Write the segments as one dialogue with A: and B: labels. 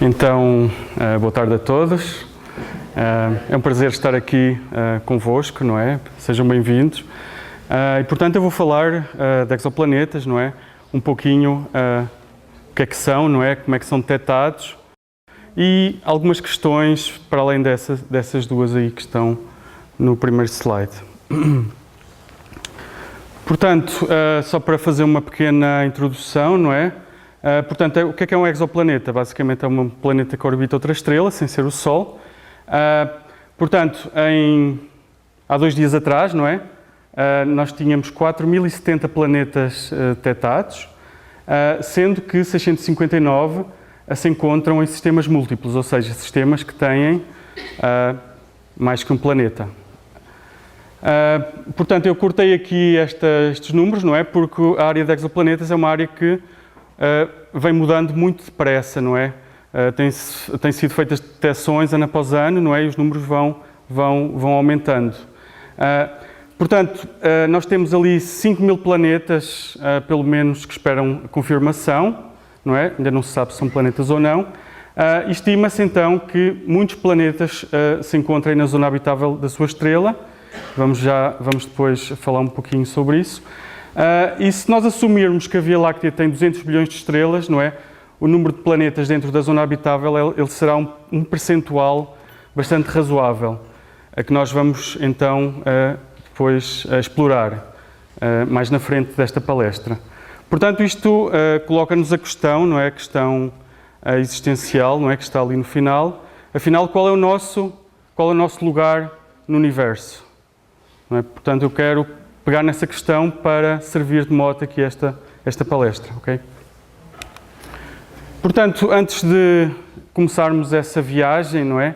A: Então, boa tarde a todos. É um prazer estar aqui convosco, não é? Sejam bem-vindos. E, portanto, eu vou falar de exoplanetas, não é? Um pouquinho o que é que são, não é? Como é que são detectados e algumas questões para além dessas duas aí que estão no primeiro slide. Portanto, só para fazer uma pequena introdução, não é? Portanto, o que é um exoplaneta? Basicamente é um planeta que orbita outra estrela, sem ser o Sol. Portanto, há 2 dias atrás, não é? Nós tínhamos 4.070 planetas detectados, sendo que 659 se encontram em sistemas múltiplos, ou seja, sistemas que têm mais que um planeta. Portanto, eu cortei aqui estes números, não é? Porque a área de exoplanetas é uma área que vem mudando muito depressa, não é? Tem sido feitas detecções ano após ano, não é? E os números vão aumentando. Portanto, nós temos ali 5.000 planetas, pelo menos, que esperam confirmação, não é? Ainda não se sabe se são planetas ou não. Estima-se, então, que muitos planetas se encontrem na zona habitável da sua estrela. Vamos depois falar um pouquinho sobre isso. E se nós assumirmos que a Via Láctea tem 200 bilhões de estrelas, não é? O número de planetas dentro da zona habitável ele será um percentual bastante razoável, a que nós vamos então depois explorar mais na frente desta palestra. Portanto, isto coloca-nos a questão, não é? A questão existencial, não é? Que está ali no final. Afinal, qual é o nosso lugar no universo? Não é? Portanto, eu quero pegar nessa questão para servir de mote aqui esta palestra, ok? Portanto, antes de começarmos essa viagem, não é?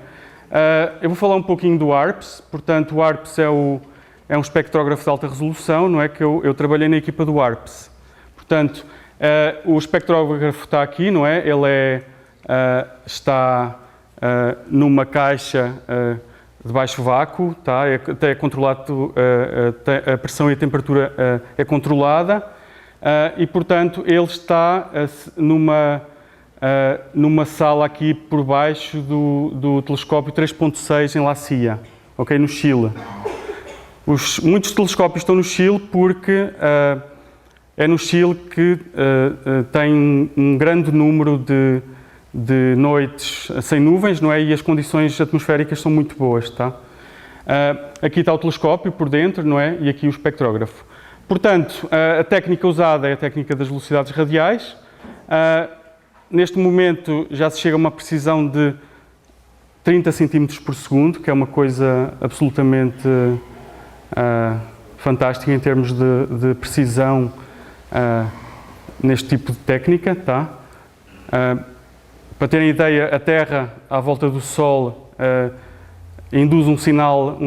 A: Eu vou falar um pouquinho do ARPS. Portanto, o ARPS é um espectrógrafo de alta resolução, não é? Que eu trabalhei na equipa do ARPS. Portanto, o espectrógrafo está aqui, não é? Ele está numa caixa de baixo vácuo, tá? Até é controlado, a pressão e a temperatura é controlada e, portanto, ele está numa sala aqui por baixo do telescópio 3.6 em La Silla, ok? No Chile. Muitos telescópios estão no Chile porque é no Chile que tem um grande número de noites sem nuvens, não é? E as condições atmosféricas são muito boas, tá? Aqui está o telescópio por dentro, não é? E aqui o espectrógrafo. Portanto, a técnica usada é a técnica das velocidades radiais. Neste momento já se chega a uma precisão de 30 cm por segundo, que é uma coisa absolutamente fantástica em termos de precisão neste tipo de técnica, tá? Para terem ideia, a Terra, à volta do Sol, induz um sinal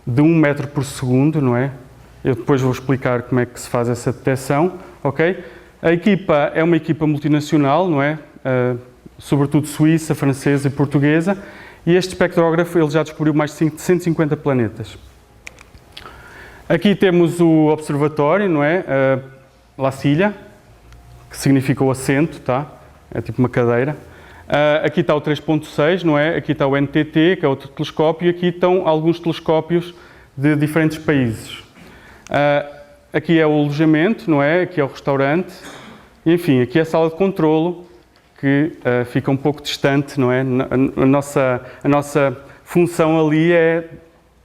A: de 1 metro por segundo, não é? Eu depois vou explicar como é que se faz essa detecção, ok? A equipa é uma equipa multinacional, não é? Sobretudo suíça, francesa e portuguesa, e este espectrógrafo ele já descobriu mais de 150 planetas. Aqui temos o observatório, não é? La Silla, que significa o assento, tá? É tipo uma cadeira. Aqui está o 3.6, não é? Aqui está o NTT, que é outro telescópio, e aqui estão alguns telescópios de diferentes países. Aqui é o alojamento, não é? Aqui é o restaurante. E, enfim, aqui é a sala de controlo, que fica um pouco distante, não é? A nossa função ali é,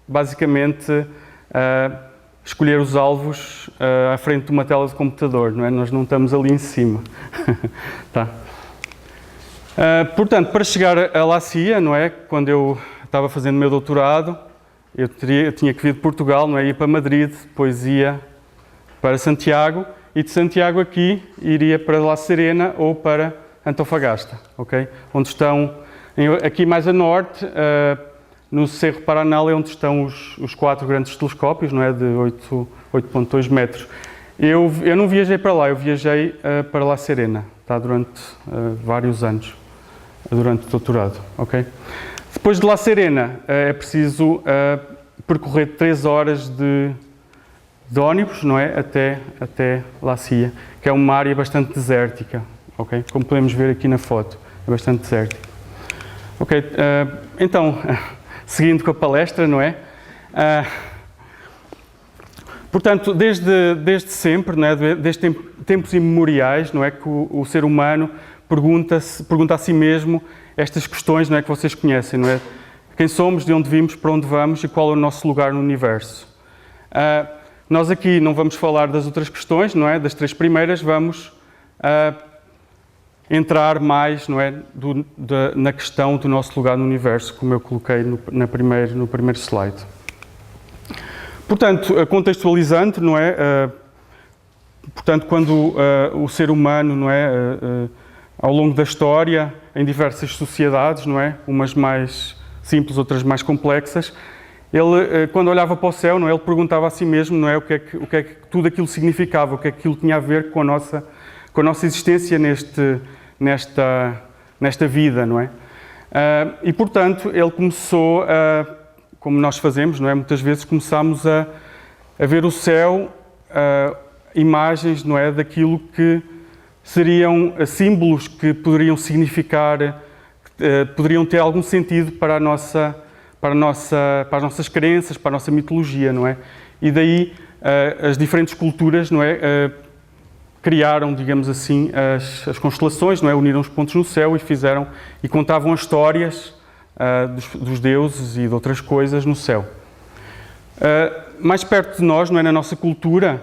A: basicamente, escolher os alvos à frente de uma tela de computador, não é? Nós não estamos ali em cima. Tá. Portanto, para chegar a La Silla, não é? Quando eu estava fazendo o meu doutorado, eu tinha que vir de Portugal, não é? Ia para Madrid, depois ia para Santiago, e de Santiago aqui iria para La Serena ou para Antofagasta, ok? Onde estão, aqui mais a norte, no Cerro Paranal é onde estão os 4 grandes telescópios, não é? De 8.2 metros. Eu não viajei para lá, eu viajei para La Serena, tá? Durante vários anos, durante o doutorado, ok? Depois de La Serena é preciso percorrer 3 horas de ônibus, não é? Até La Silla, que é uma área bastante desértica, ok? Como podemos ver aqui na foto, é bastante desértico. Ok, então, seguindo com a palestra, não é? Portanto, desde sempre, não é? Desde tempos imemoriais, não é? Que o ser humano pergunta a si mesmo estas questões, não é? Que vocês conhecem, não é? Quem somos, de onde vimos, para onde vamos e qual é o nosso lugar no universo. Nós aqui não vamos falar das outras questões, não é? Das 3 primeiras, vamos entrar mais, não é? Na questão do nosso lugar no universo, como eu coloquei no primeiro slide. Portanto, contextualizando, não é? Portanto, quando o ser humano, não é? Ao longo da história, em diversas sociedades, não é? Umas mais simples, outras mais complexas, ele, quando olhava para o céu, não é? Ele perguntava a si mesmo, não é? O que é que tudo aquilo significava, o que é que aquilo tinha a ver com a nossa existência nesta vida, não é? E, portanto, ele começou como nós fazemos, não é? Muitas vezes começamos a ver o céu, imagens, não é? Daquilo que seriam símbolos que poderiam significar, poderiam ter algum sentido para as nossas crenças, para a nossa mitologia, não é? E daí as diferentes culturas, não é? Criaram, digamos assim, as constelações, não é? Uniram os pontos no céu e contavam as histórias dos deuses e de outras coisas no céu. Mais perto de nós, não é? Na nossa cultura,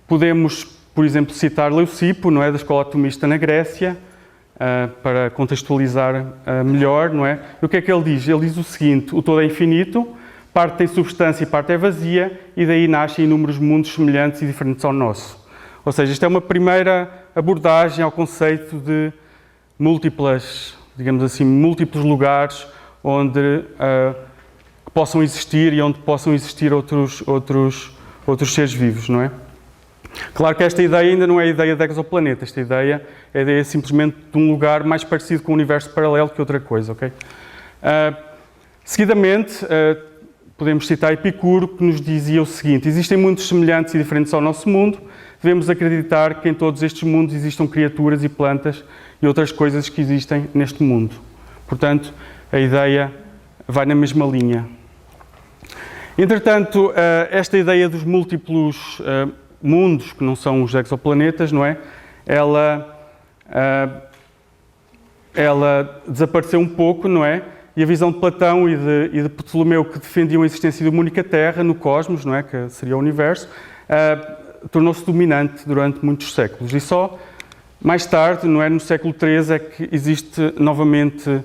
A: podemos, por exemplo, citar Leucipo, não é? Da escola atomista na Grécia, para contextualizar melhor, não é? E o que é que ele diz? Ele diz o seguinte: o todo é infinito, parte tem substância e parte é vazia, e daí nascem inúmeros mundos semelhantes e diferentes ao nosso. Ou seja, isto é uma primeira abordagem ao conceito de múltiplos lugares onde possam existir e onde possam existir outros seres vivos, não é? Claro que esta ideia ainda não é a ideia de exoplaneta, esta ideia é a ideia simplesmente de um lugar mais parecido com o universo paralelo que outra coisa, ok? Seguidamente, podemos citar Epicuro, que nos dizia o seguinte: existem mundos semelhantes e diferentes ao nosso mundo, devemos acreditar que em todos estes mundos existam criaturas e plantas e outras coisas que existem neste mundo. Portanto, a ideia vai na mesma linha. Entretanto, esta ideia dos múltiplos mundos, que não são os exoplanetas, não é? Ela desapareceu um pouco, não é? E a visão de Platão e de Ptolomeu, que defendiam a existência de uma única Terra no cosmos, não é? Que seria o universo, tornou-se dominante durante muitos séculos. E só mais tarde, não é? No século XIII, é que existe novamente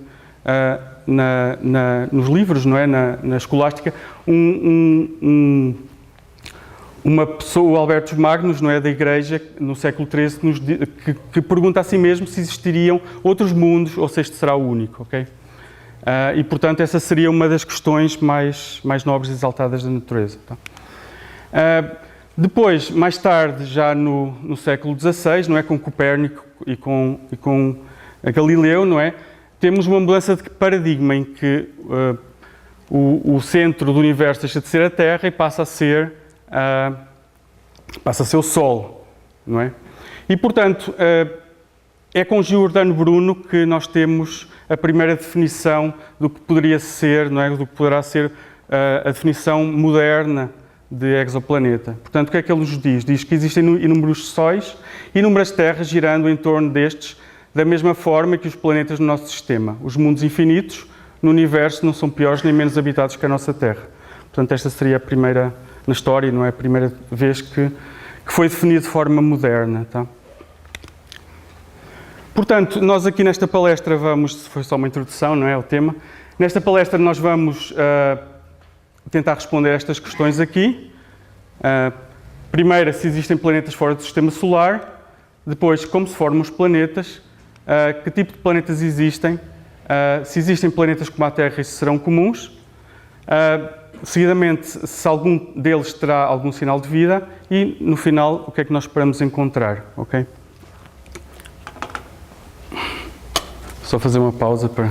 A: nos livros, não é? Na escolástica, uma pessoa, o Albertus Magnus, não é, da Igreja, no século XIII, que pergunta a si mesmo se existiriam outros mundos ou se este será o único, ok? E, portanto, essa seria uma das questões mais nobres e exaltadas da natureza. Tá? Depois, mais tarde, já no século XVI, não é, com Copérnico e com Galileu, não é, temos uma mudança de paradigma em que o centro do universo deixa de ser a Terra e passa a ser o Sol, não é? E, portanto, é com Giordano Bruno que nós temos a primeira definição do que poderia ser, não é? Do que poderá ser a definição moderna de exoplaneta. Portanto, o que é que ele nos diz? Diz que existem inúmeros sóis e inúmeras terras girando em torno destes, da mesma forma que os planetas do nosso sistema. Os mundos infinitos no universo não são piores nem menos habitados que a nossa Terra. Portanto, esta seria a primeira, na história, não é? A primeira vez que foi definido de forma moderna. Tá? Portanto, nós aqui nesta palestra foi só uma introdução, não é, ao tema. Nesta palestra nós vamos tentar responder a estas questões aqui. Primeiro, se existem planetas fora do Sistema Solar. Depois, como se formam os planetas. Que tipo de planetas existem. Se existem planetas como a Terra, esses serão comuns. Seguidamente, se algum deles terá algum sinal de vida. E, no final, o que é que nós esperamos encontrar. Ok? Só fazer uma pausa para...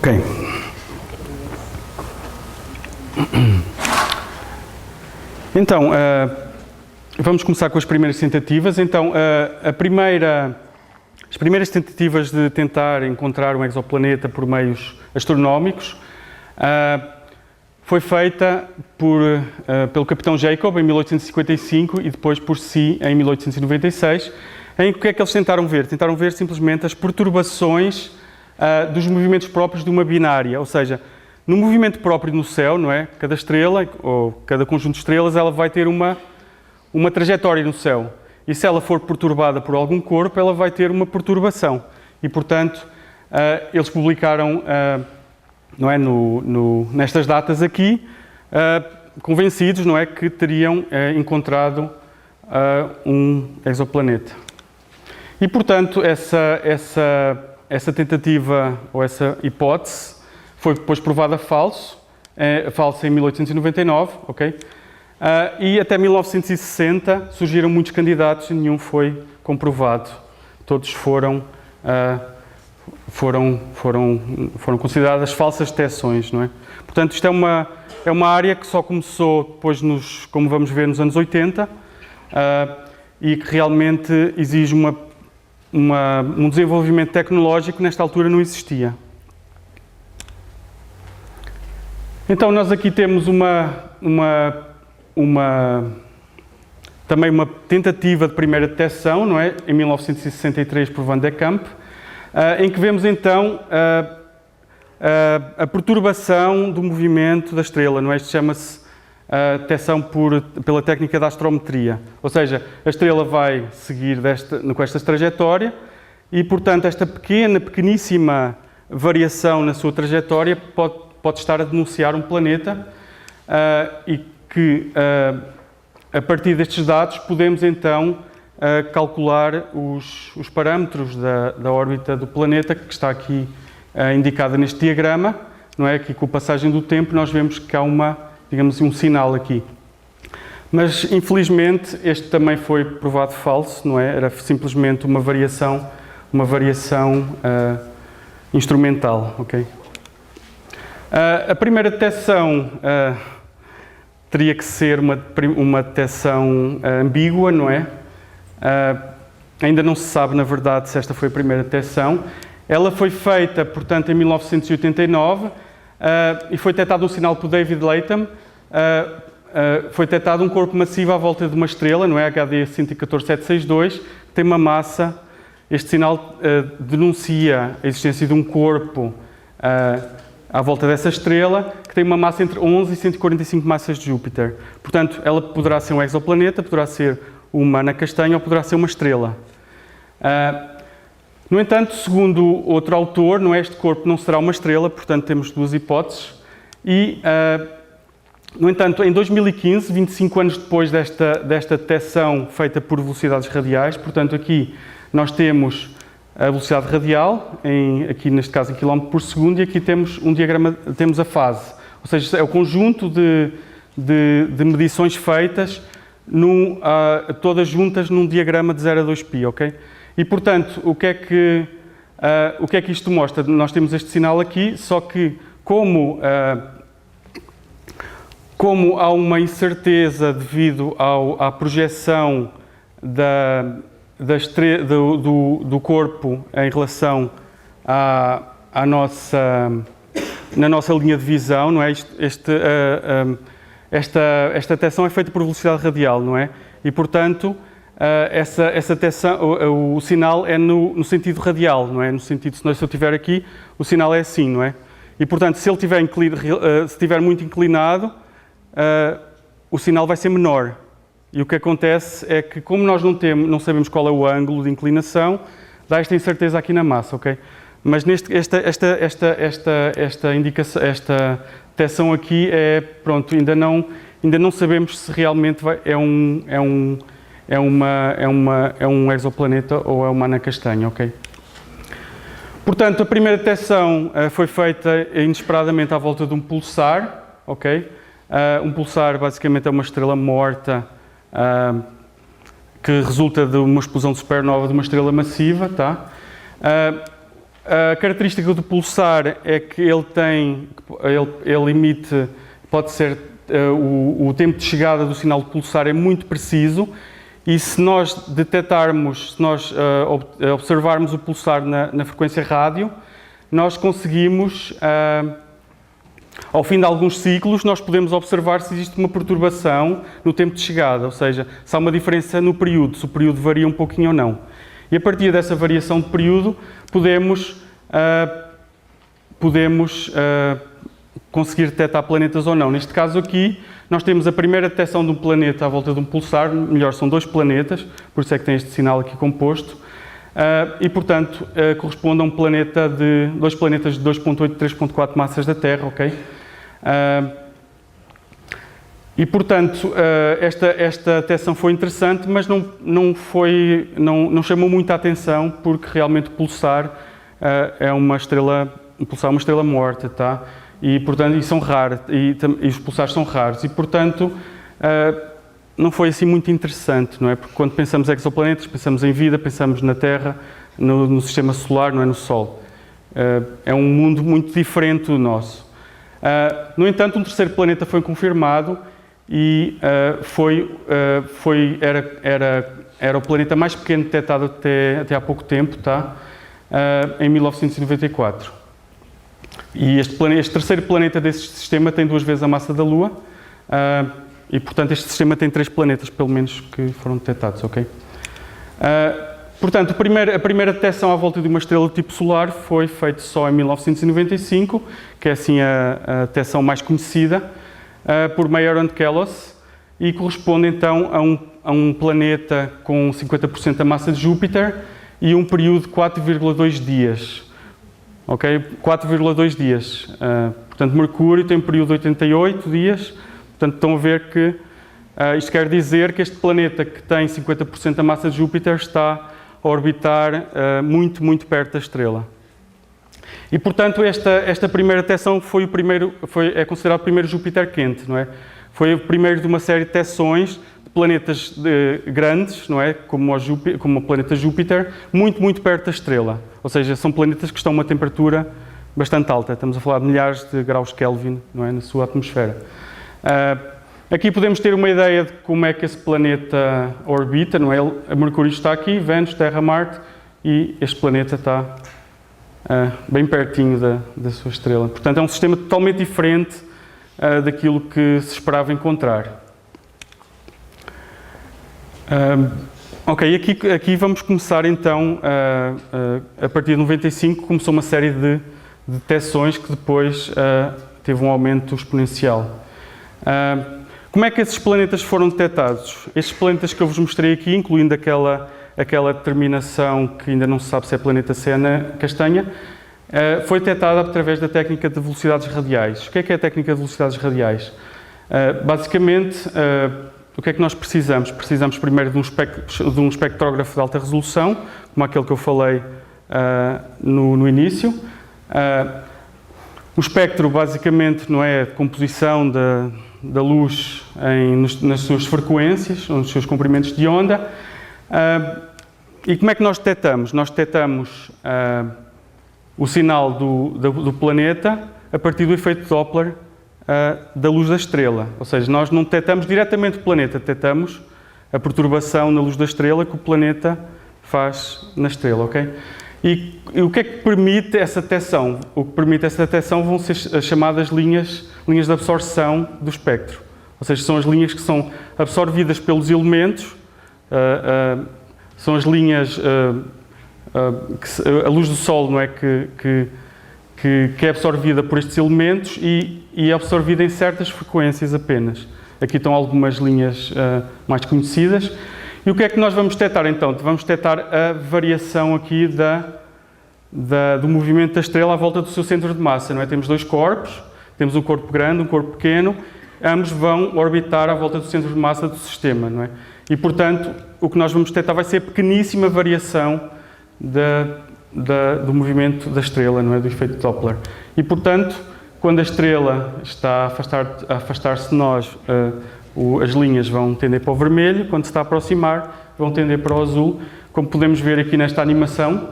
A: Ok. Então, vamos começar com as primeiras tentativas. Então, as primeiras tentativas de tentar encontrar um exoplaneta por meios astronómicos foi feita pelo capitão Jacob em 1855 e depois por Si em 1896. Em que é que eles tentaram ver? Tentaram ver simplesmente as perturbações dos movimentos próprios de uma binária, ou seja, no movimento próprio no céu, não é? Cada estrela, ou cada conjunto de estrelas, ela vai ter uma trajetória no céu. E se ela for perturbada por algum corpo, ela vai ter uma perturbação. E, portanto, eles publicaram, não é, nestas datas aqui, convencidos, não é, que teriam encontrado um exoplaneta. E, portanto, essa tentativa, ou essa hipótese, foi depois provada falsa em 1899, ok? E até 1960 surgiram muitos candidatos e nenhum foi comprovado. Todos foram consideradas falsas detecções, não é? Portanto, isto é uma área que só começou depois, como vamos ver, nos anos 80 e que realmente exige um desenvolvimento tecnológico que nesta altura não existia. Então, nós aqui temos também uma tentativa de primeira detecção, não é? Em 1963 por Van de Kamp, em que vemos então a perturbação do movimento da estrela, não é? Isto chama-se detecção pela técnica da astrometria. Ou seja, a estrela vai seguir com esta trajetória e, portanto, esta pequeníssima variação na sua trajetória pode estar a denunciar um planeta e que, a partir destes dados, podemos então calcular os parâmetros da órbita do planeta, que está aqui indicada neste diagrama, não é? Aqui com a passagem do tempo nós vemos que há digamos assim, um sinal aqui. Mas, infelizmente, este também foi provado falso, não é? Era simplesmente uma variação instrumental, ok? A primeira detecção teria que ser uma detecção ambígua, não é? Ainda não se sabe, na verdade, se esta foi a primeira detecção. Ela foi feita, portanto, em 1989 e foi detectado um sinal por David Latham. Foi detectado um corpo massivo à volta de uma estrela, não é? HD 114762, que tem uma massa. Este sinal denuncia a existência de um corpo à volta dessa estrela, que tem uma massa entre 11 e 145 massas de Júpiter. Portanto, ela poderá ser um exoplaneta, poderá ser uma anã castanha ou poderá ser uma estrela. No entanto, segundo outro autor, este corpo não será uma estrela, portanto temos duas hipóteses. E, no entanto, em 2015, 25 anos depois desta detecção feita por velocidades radiais, portanto aqui nós temos a velocidade radial, aqui neste caso em km por segundo, e aqui temos um diagrama, temos a fase. Ou seja, é o conjunto de medições feitas, todas juntas num diagrama de 0 a 2π, ok? E, portanto, o que é que isto mostra? Nós temos este sinal aqui, só que como há uma incerteza devido à projeção do corpo em relação na nossa linha de visão, não é? Esta detecção é feita por velocidade radial, não é? E, portanto, essa detecção, o sinal é no sentido radial, não é? No sentido, se eu estiver aqui, o sinal é assim, não é? E, portanto, se ele estiver muito inclinado, o sinal vai ser menor. E o que acontece é que, como nós não sabemos qual é o ângulo de inclinação, dá esta incerteza aqui na massa, ok? Mas esta detecção aqui pronto, ainda não sabemos se realmente é um exoplaneta ou é uma anã castanha, ok? Portanto, a primeira detecção foi feita inesperadamente à volta de um pulsar, ok? Um pulsar basicamente é uma estrela morta que resulta de uma explosão de supernova de uma estrela massiva, tá? A característica do pulsar é que ele emite, pode ser, o tempo de chegada do sinal de pulsar é muito preciso, e se nós detectarmos, se nós observarmos o pulsar na frequência rádio, nós conseguimos, ao fim de alguns ciclos, nós podemos observar se existe uma perturbação no tempo de chegada, ou seja, se há uma diferença no período, se o período varia um pouquinho ou não. E a partir dessa variação de período, podemos conseguir detectar planetas ou não. Neste caso aqui, nós temos a primeira detecção de um planeta à volta de um pulsar, melhor, são 2 planetas, por isso é que tem este sinal aqui composto, e, portanto, corresponde a 2 planetas de 2,8 e 3,4 massas da Terra, ok? E, portanto, esta detecção foi interessante, mas não chamou muita atenção, porque realmente o pulsar é uma estrela morta, tá? E, portanto, são raros, e os pulsares são raros, e, portanto, não foi assim muito interessante, não é? Porque quando pensamos em exoplanetas, pensamos em vida, pensamos na Terra, no sistema solar, não é, no Sol. É um mundo muito diferente do nosso. No entanto, um terceiro planeta foi confirmado, e era o planeta mais pequeno detectado até há pouco tempo, tá? Em 1994. E este terceiro planeta desse sistema tem 2 vezes a massa da Lua, e, portanto, este sistema tem 3 planetas, pelo menos, que foram detectados, ok? Portanto, a primeira detecção à volta de uma estrela do tipo solar foi feita só em 1995, que é assim a detecção mais conhecida, por Mayer and Kellos, e corresponde então a um planeta com 50% da massa de Júpiter e um período de 4,2 dias. Ok? 4,2 dias. Portanto, Mercúrio tem um período de 88 dias. Portanto, estão a ver que isto quer dizer que este planeta que tem 50% da massa de Júpiter está a orbitar muito, muito perto da estrela. E, portanto, esta primeira detecção é considerado o primeiro Júpiter quente, não é? Foi o primeiro de uma série de detecções de planetas grandes, não é? Como o planeta Júpiter, muito, muito perto da estrela. Ou seja, são planetas que estão a uma temperatura bastante alta. Estamos a falar de milhares de graus Kelvin, não é? Na sua atmosfera. Aqui podemos ter uma ideia de como é que esse planeta orbita, não é? Mercúrio está aqui, Vênus, Terra, Marte, e este planeta está bem pertinho da sua estrela. Portanto, é um sistema totalmente diferente daquilo que se esperava encontrar. Ok, aqui vamos começar então, a partir de 95, começou uma série de detecções que depois teve um aumento exponencial. Como é que esses planetas foram detectados? Estes planetas que eu vos mostrei aqui, incluindo aquela determinação que ainda não se sabe se é planeta C castanha, foi detectada através da técnica de velocidades radiais. O que é a técnica de velocidades radiais? Basicamente, o que é que nós precisamos? Precisamos primeiro de um espectrógrafo de alta resolução, como aquele que eu falei no início. O espectro, basicamente, não é a composição da luz nas suas frequências, nos seus comprimentos de onda. E como é que nós detectamos? Nós detectamos o sinal do planeta a partir do efeito Doppler da luz da estrela. Ou seja, nós não detectamos diretamente o planeta, detectamos a perturbação na luz da estrela que o planeta faz na estrela, ok? E o que é que permite essa detecção? O que permite essa detecção vão ser as chamadas linhas de absorção do espectro. Ou seja, são as linhas que são absorvidas pelos elementos, são as linhas, a luz do Sol, não é, que é absorvida por estes elementos e é absorvida em certas frequências apenas. Aqui estão algumas linhas mais conhecidas. E o que é que nós vamos detectar então? Vamos detectar a variação aqui do movimento da estrela à volta do seu centro de massa, não é? Temos 2 corpos, temos um corpo grande, um corpo pequeno, ambos vão orbitar à volta do centro de massa do sistema, não é? E, portanto, o que nós vamos detectar vai ser a pequeníssima variação do movimento da estrela, não é? Do efeito Doppler. E, portanto, quando a estrela está a afastar-se de nós, as linhas vão tender para o vermelho, quando se está a aproximar, vão tender para o azul, como podemos ver aqui nesta animação.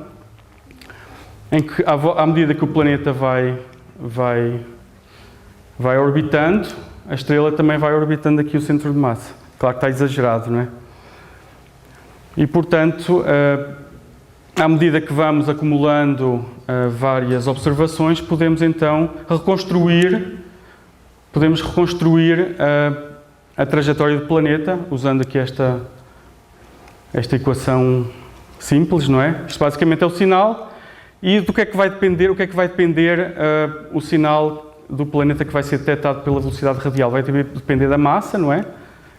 A: em que, à medida que o planeta vai orbitando, a estrela também vai orbitando aqui o centro de massa. Claro que está exagerado, não é? E, portanto, à medida que vamos acumulando várias observações, podemos então reconstruir a trajetória do planeta, usando aqui esta equação simples, não é? Isto basicamente é o sinal. E do que é que vai depender, o sinal do planeta que vai ser detectado pela velocidade radial? Vai depender da massa, não é?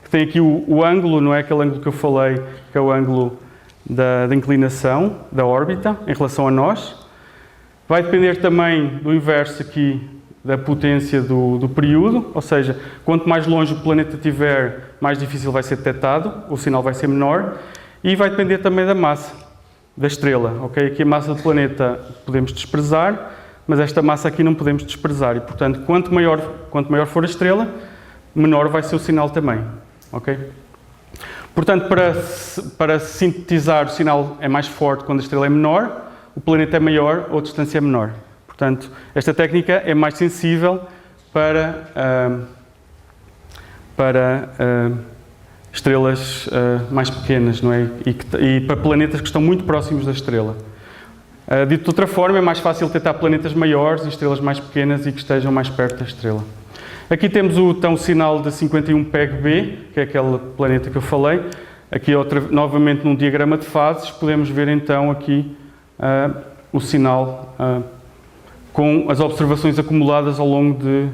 A: Que tem aqui o ângulo, não é? Aquele ângulo que eu falei, que é o ângulo da inclinação da órbita em relação a nós. Vai depender também do inverso aqui da potência do período, ou seja, quanto mais longe o planeta estiver, mais difícil vai ser detectado, o sinal vai ser menor, e vai depender também da massa da estrela, ok? Aqui a massa do planeta podemos desprezar, mas esta massa aqui não podemos desprezar, e portanto, quanto maior for a estrela, menor vai ser o sinal também, ok? Portanto, para sintetizar, o sinal é mais forte quando a estrela é menor, o planeta é maior ou a distância é menor. Portanto, esta técnica é mais sensível para estrelas mais pequenas, não é? E para planetas que estão muito próximos da estrela. Dito de outra forma, é mais fácil detectar planetas maiores e estrelas mais pequenas e que estejam mais perto da estrela. Aqui temos o sinal de 51 PeG-B, que é aquele planeta que eu falei. Aqui, novamente, num diagrama de fases, podemos ver então aqui o sinal com as observações acumuladas ao longo de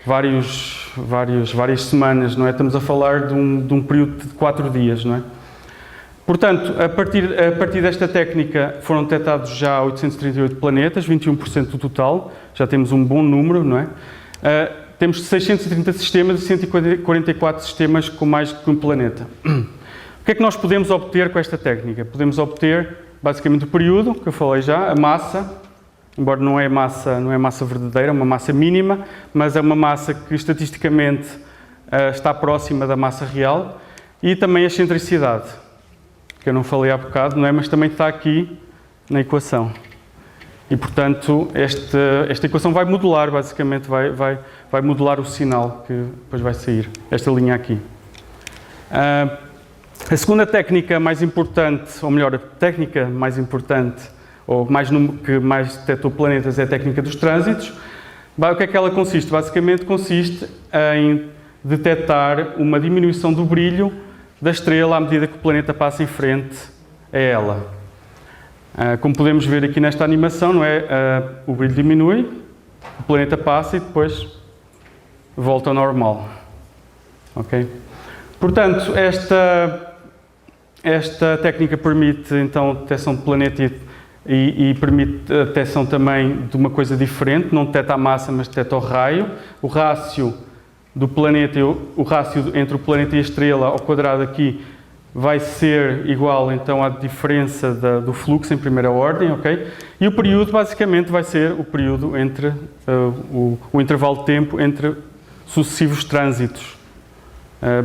A: várias semanas, não é? Estamos a falar de um período de 4 dias, não é? Portanto, a partir desta técnica foram detectados já 838 planetas, 21% do total, já temos um bom número, não é? Temos 630 sistemas e 144 sistemas com mais que um planeta. O que é que nós podemos obter com esta técnica? Podemos obter, basicamente, o período, que eu falei já, a massa, embora não é massa verdadeira, é uma massa mínima, mas é uma massa que estatisticamente está próxima da massa real, e também a excentricidade, que eu não falei há bocado, não é? Mas também está aqui na equação. E, portanto, esta equação vai modular, basicamente, vai modular o sinal que depois vai sair, esta linha aqui. A segunda técnica mais importante, ou melhor, a técnica mais importante, ou que mais detectou planetas, é a técnica dos trânsitos. O que é que ela consiste? Basicamente consiste em detectar uma diminuição do brilho da estrela à medida que o planeta passa em frente a ela. Como podemos ver aqui nesta animação, não é? O brilho diminui, o planeta passa e depois volta ao normal. Ok? Portanto, esta técnica permite então a detecção do planeta e permite a detecção também de uma coisa diferente, não detecta a massa, mas detecta o raio. O rácio do planeta, o rácio entre o planeta e a estrela ao quadrado aqui vai ser igual então à diferença do fluxo em primeira ordem, ok? E o período basicamente vai ser o período entre o intervalo de tempo entre sucessivos trânsitos.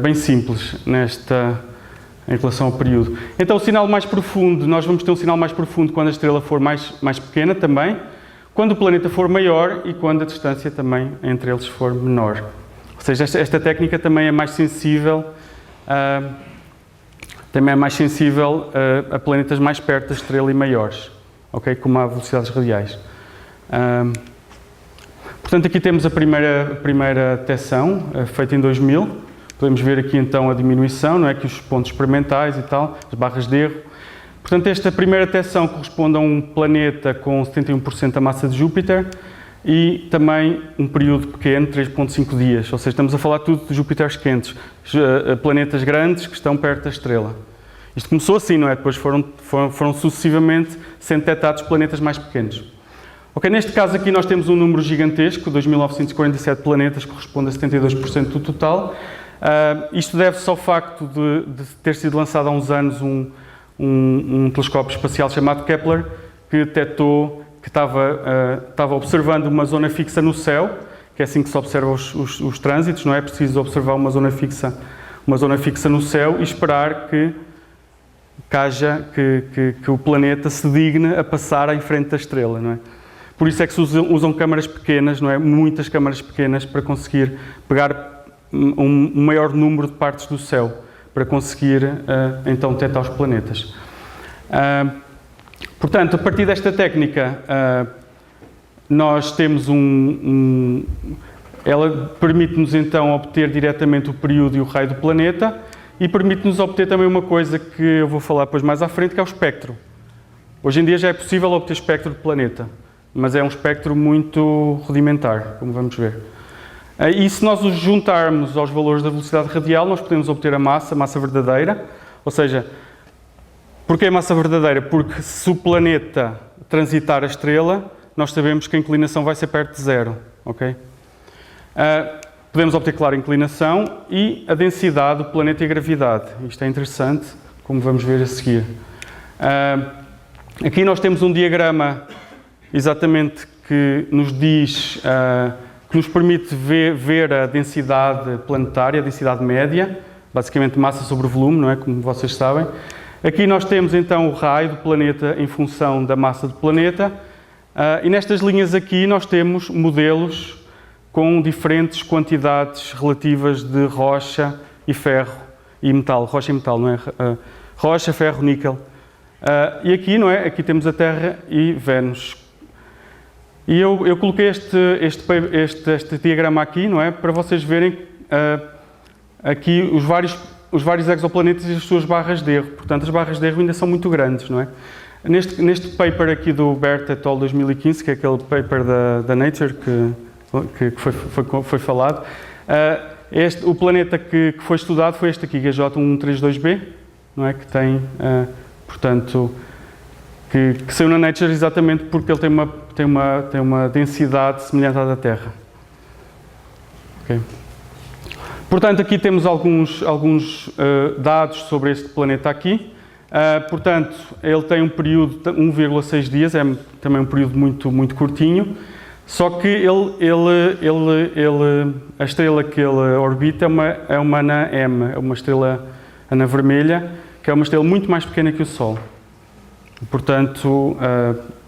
A: Bem simples em relação ao período. Então o sinal mais profundo, nós vamos ter um sinal mais profundo quando a estrela for mais pequena também, quando o planeta for maior e quando a distância também entre eles for menor. Ou seja, esta técnica também é mais sensível a planetas mais perto da estrela e maiores, ok? Como a velocidades radiais. Portanto, aqui temos a primeira detecção, feita em 2000. Podemos ver aqui então a diminuição, não é? Que os pontos experimentais e tal, as barras de erro. Portanto, esta primeira detecção corresponde a um planeta com 71% da massa de Júpiter e também um período pequeno, 3,5 dias. Ou seja, estamos a falar tudo de Júpiteres quentes, planetas grandes que estão perto da estrela. Isto começou assim, não é? Depois foram sucessivamente sendo detectados planetas mais pequenos. Ok, neste caso aqui nós temos um número gigantesco, 2.947 planetas, que corresponde a 72% do total. Isto deve-se ao facto de ter sido lançado há uns anos um telescópio espacial chamado Kepler, que detectou que estava observando uma zona fixa no céu, que é assim que se observa os trânsitos, não é preciso observar uma zona fixa no céu e esperar que que o planeta se digne a passar em frente da estrela, não é? Por isso é que se usam câmaras pequenas, não é? Muitas câmaras pequenas para conseguir pegar um maior número de partes do céu, para conseguir então detectar os planetas. Portanto, a partir desta técnica, nós temos ela permite-nos então obter diretamente o período e o raio do planeta e permite-nos obter também uma coisa que eu vou falar depois mais à frente, que é o espectro. Hoje em dia já é possível obter espectro do planeta, mas é um espectro muito rudimentar, como vamos ver. E se nós os juntarmos aos valores da velocidade radial, nós podemos obter a massa verdadeira, ou seja, porquê a massa verdadeira? Porque se o planeta transitar a estrela, nós sabemos que a inclinação vai ser perto de zero, ok? Podemos obter, claro, a inclinação e a densidade do planeta e a gravidade. Isto é interessante, como vamos ver a seguir. Aqui nós temos um diagrama exatamente que nos diz, que nos permite ver a densidade planetária, a densidade média, basicamente massa sobre volume, não é? Como vocês sabem. Aqui nós temos então o raio do planeta em função da massa do planeta, e nestas linhas aqui nós temos modelos com diferentes quantidades relativas de rocha e ferro e metal, rocha e metal, não é? Rocha, ferro, níquel. E aqui, não é? Aqui temos a Terra e Vênus. E eu coloquei este diagrama aqui, não é? Para vocês verem aqui os vários exoplanetas e as suas barras de erro. Portanto, as barras de erro ainda são muito grandes, não é? Neste paper aqui do Bert et al. 2015, que é aquele paper da Nature que foi falado, o planeta que foi estudado foi este aqui, GJ132b, não é? Que tem, portanto, que saiu na Nature exatamente porque ele tem uma densidade semelhante à da Terra. Okay. Portanto, aqui temos alguns dados sobre este planeta aqui. Portanto, ele tem um período de 1,6 dias, é também um período muito curtinho, só que a estrela que ele orbita é uma anã M, é uma estrela anã vermelha, que é uma estrela muito mais pequena que o Sol. Portanto,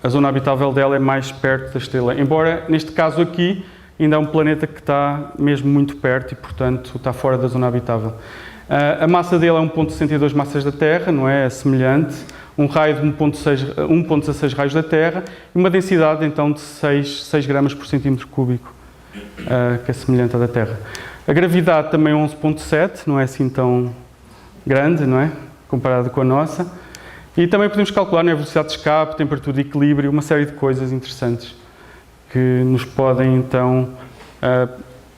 A: a zona habitável dela é mais perto da estrela, embora neste caso aqui ainda é um planeta que está mesmo muito perto e, portanto, está fora da zona habitável. A massa dele é 1,62 massas da Terra, não é? É semelhante. Um raio de 1,16 raios da Terra e uma densidade, então, de 6 gramas por centímetro cúbico, que é semelhante à da Terra. A gravidade também é 11,7, não é assim tão grande, não é? Comparado com a nossa. E também podemos calcular, não é? A velocidade de escape, temperatura de equilíbrio, uma série de coisas interessantes que nos podem, então,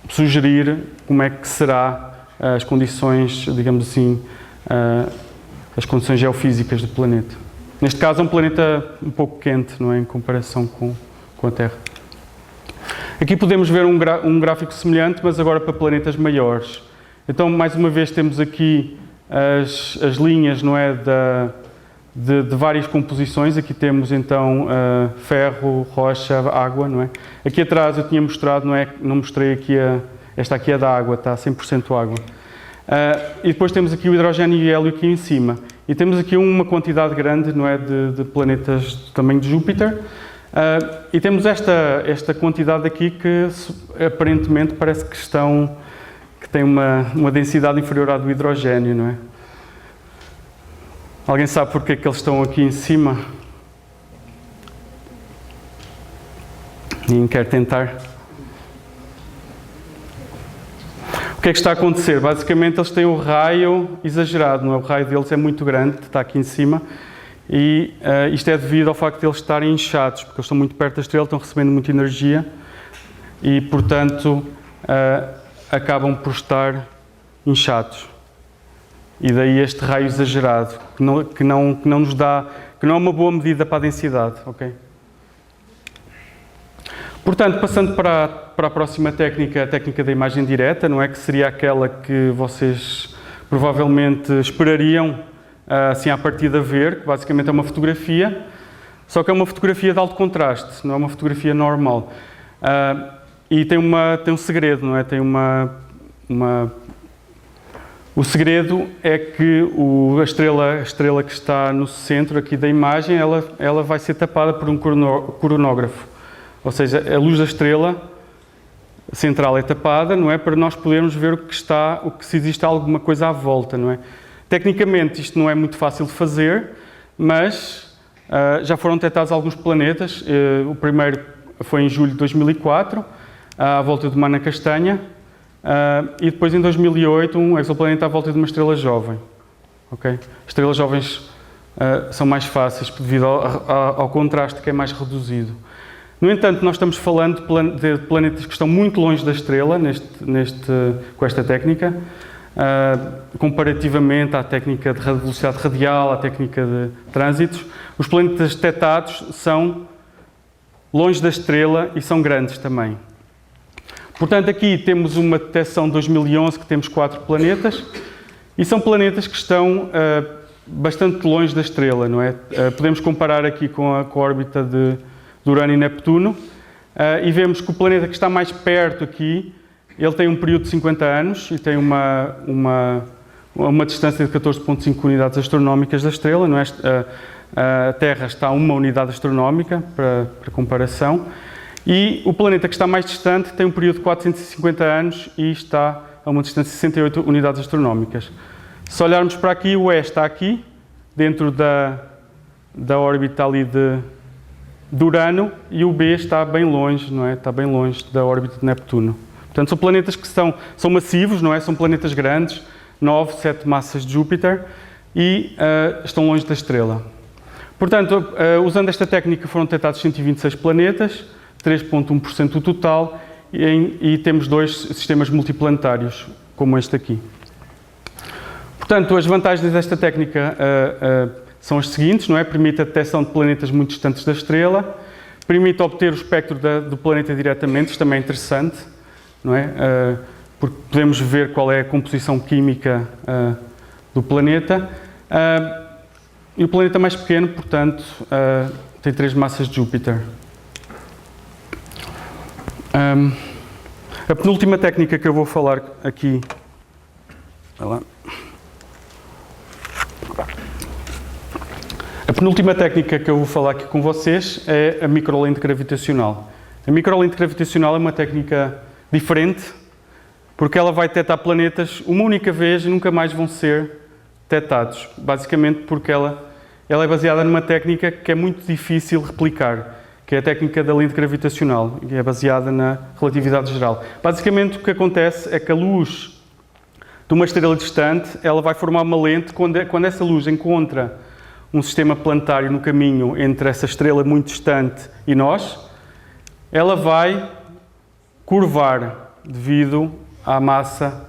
A: sugerir como é que será as condições, digamos assim, as condições geofísicas do planeta. Neste caso é um planeta um pouco quente, não é? Em comparação com a Terra. Aqui podemos ver um gráfico semelhante, mas agora para planetas maiores. Então, mais uma vez, temos aqui as linhas, não é? De várias composições. Aqui temos então ferro, rocha, água, não é? Aqui atrás eu tinha mostrado, não é? Não mostrei aqui esta aqui é da água, está 100% água. E depois temos aqui o hidrogênio e o hélio aqui em cima. E temos aqui uma quantidade grande, não é? De planetas do tamanho de Júpiter. E temos esta quantidade aqui que aparentemente parece que tem uma densidade inferior à do hidrogênio, não é? Alguém sabe porque é que eles estão aqui em cima? Ninguém quer tentar? O que é que está a acontecer? Basicamente eles têm o raio exagerado, não é? O raio deles é muito grande, está aqui em cima, e isto é devido ao facto de eles estarem inchados, porque eles estão muito perto da estrela, estão recebendo muita energia, e portanto acabam por estar inchados. E daí este raio exagerado, que não nos dá, que não é uma boa medida para a densidade, ok? Portanto, passando para a próxima técnica, a técnica da imagem direta, não é? Que seria aquela que vocês provavelmente esperariam, assim à partida ver, que basicamente é uma fotografia, só que é uma fotografia de alto contraste, não é uma fotografia normal. E tem um segredo, não é? Tem O segredo é que a estrela que está no centro aqui da imagem, ela vai ser tapada por um coronógrafo. Ou seja, a luz da estrela central é tapada, não é? Para nós podermos ver se existe alguma coisa à volta, não é? Tecnicamente isto não é muito fácil de fazer, mas já foram detectados alguns planetas. O primeiro foi em julho de 2004, à volta de uma anã castanha. E depois, em 2008, um exoplaneta à volta de uma estrela jovem. Okay? Estrelas jovens são mais fáceis devido ao contraste que é mais reduzido. No entanto, nós estamos falando de planetas que estão muito longe da estrela com esta técnica, comparativamente à técnica de velocidade radial, à técnica de trânsitos. Os planetas detectados são longe da estrela e são grandes também. Portanto, aqui temos uma detecção de 2011 que temos 4 planetas e são planetas que estão bastante longe da estrela, não é? Podemos comparar aqui com a órbita de Urano e Neptuno e vemos que o planeta que está mais perto aqui, ele tem um período de 50 anos e tem uma distância de 14,5 unidades astronómicas da estrela, não é? A Terra está a 1 unidade astronómica para comparação. E o planeta que está mais distante tem um período de 450 anos e está a uma distância de 68 unidades astronómicas. Se olharmos para aqui, o E está aqui, dentro da órbita ali de Urano, e o B está bem longe, não é? Está bem longe da órbita de Neptuno. Portanto, são planetas que são massivos, não é? São planetas grandes, 9, 7 massas de Júpiter, e estão longe da estrela. Portanto, usando esta técnica foram detectados 126 planetas, 3,1% do total, e temos 2 sistemas multiplanetários, como este aqui. Portanto, as vantagens desta técnica são as seguintes, não é? Permite a detecção de planetas muito distantes da estrela, permite obter o espectro do planeta diretamente, isto também é interessante, não é? Porque podemos ver qual é a composição química do planeta. E o planeta mais pequeno, portanto, tem 3 massas de Júpiter. A penúltima técnica que eu vou falar aqui, aqui com vocês é a microlente gravitacional. A microlente gravitacional é uma técnica diferente, porque ela vai detectar planetas uma única vez e nunca mais vão ser detectados. Basicamente porque ela é baseada numa técnica que é muito difícil replicar, que é a técnica da lente gravitacional, que é baseada na relatividade geral. Basicamente, o que acontece é que a luz de uma estrela distante, ela vai formar uma lente, quando essa luz encontra um sistema planetário no caminho entre essa estrela muito distante e nós, ela vai curvar devido à massa,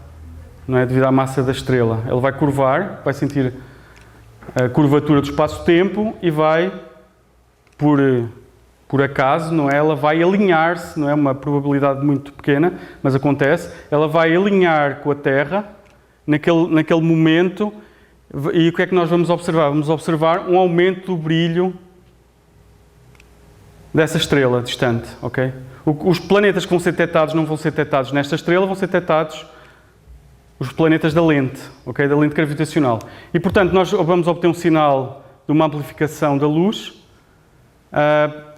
A: não é? Devido à massa da estrela. Ela vai curvar, vai sentir a curvatura do espaço-tempo e vai, por acaso, não é? Ela vai alinhar-se, não é uma probabilidade muito pequena, mas acontece, ela vai alinhar com a Terra naquele momento, e o que é que nós vamos observar? Vamos observar um aumento do brilho dessa estrela distante, ok? Os planetas que vão ser detectados não vão ser detectados nesta estrela, vão ser detectados os planetas da lente, ok? Da lente gravitacional. E, portanto, nós vamos obter um sinal de uma amplificação da luz,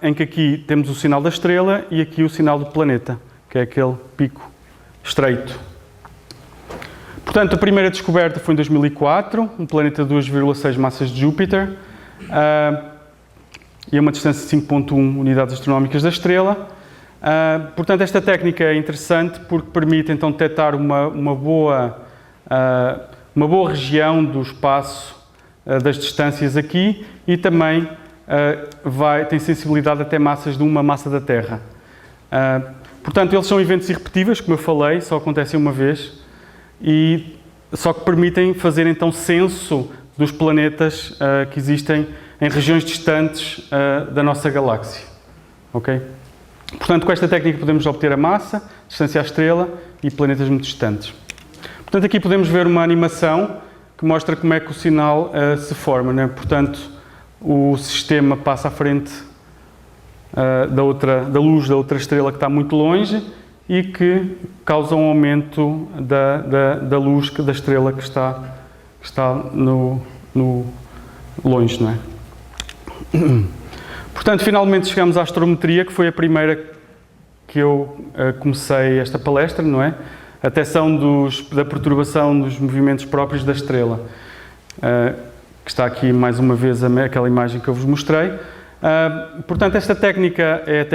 A: em que aqui temos o sinal da estrela e aqui o sinal do planeta, que é aquele pico estreito. Portanto, a primeira descoberta foi em 2004, um planeta de 2,6 massas de Júpiter, e a uma distância de 5,1 unidades astronómicas da estrela. Portanto, esta técnica é interessante porque permite então detectar uma boa região do espaço das distâncias aqui e também tem sensibilidade até massas de uma massa da Terra. Portanto, eles são eventos irrepetíveis, como eu falei, só acontecem uma vez, e só que permitem fazer então censo dos planetas que existem em regiões distantes da nossa galáxia. Ok? Portanto, com esta técnica podemos obter a massa, distância à estrela e planetas muito distantes. Portanto, aqui podemos ver uma animação que mostra como é que o sinal se forma, né? Portanto, o sistema passa à frente da luz da outra estrela que está muito longe e que causam um aumento da luz da estrela que está no longe, não é? Portanto, finalmente chegamos à astrometria, que foi a primeira que eu comecei esta palestra, não é? A detecção da perturbação dos movimentos próprios da estrela, que está aqui mais uma vez aquela imagem que eu vos mostrei. Portanto, esta técnica é a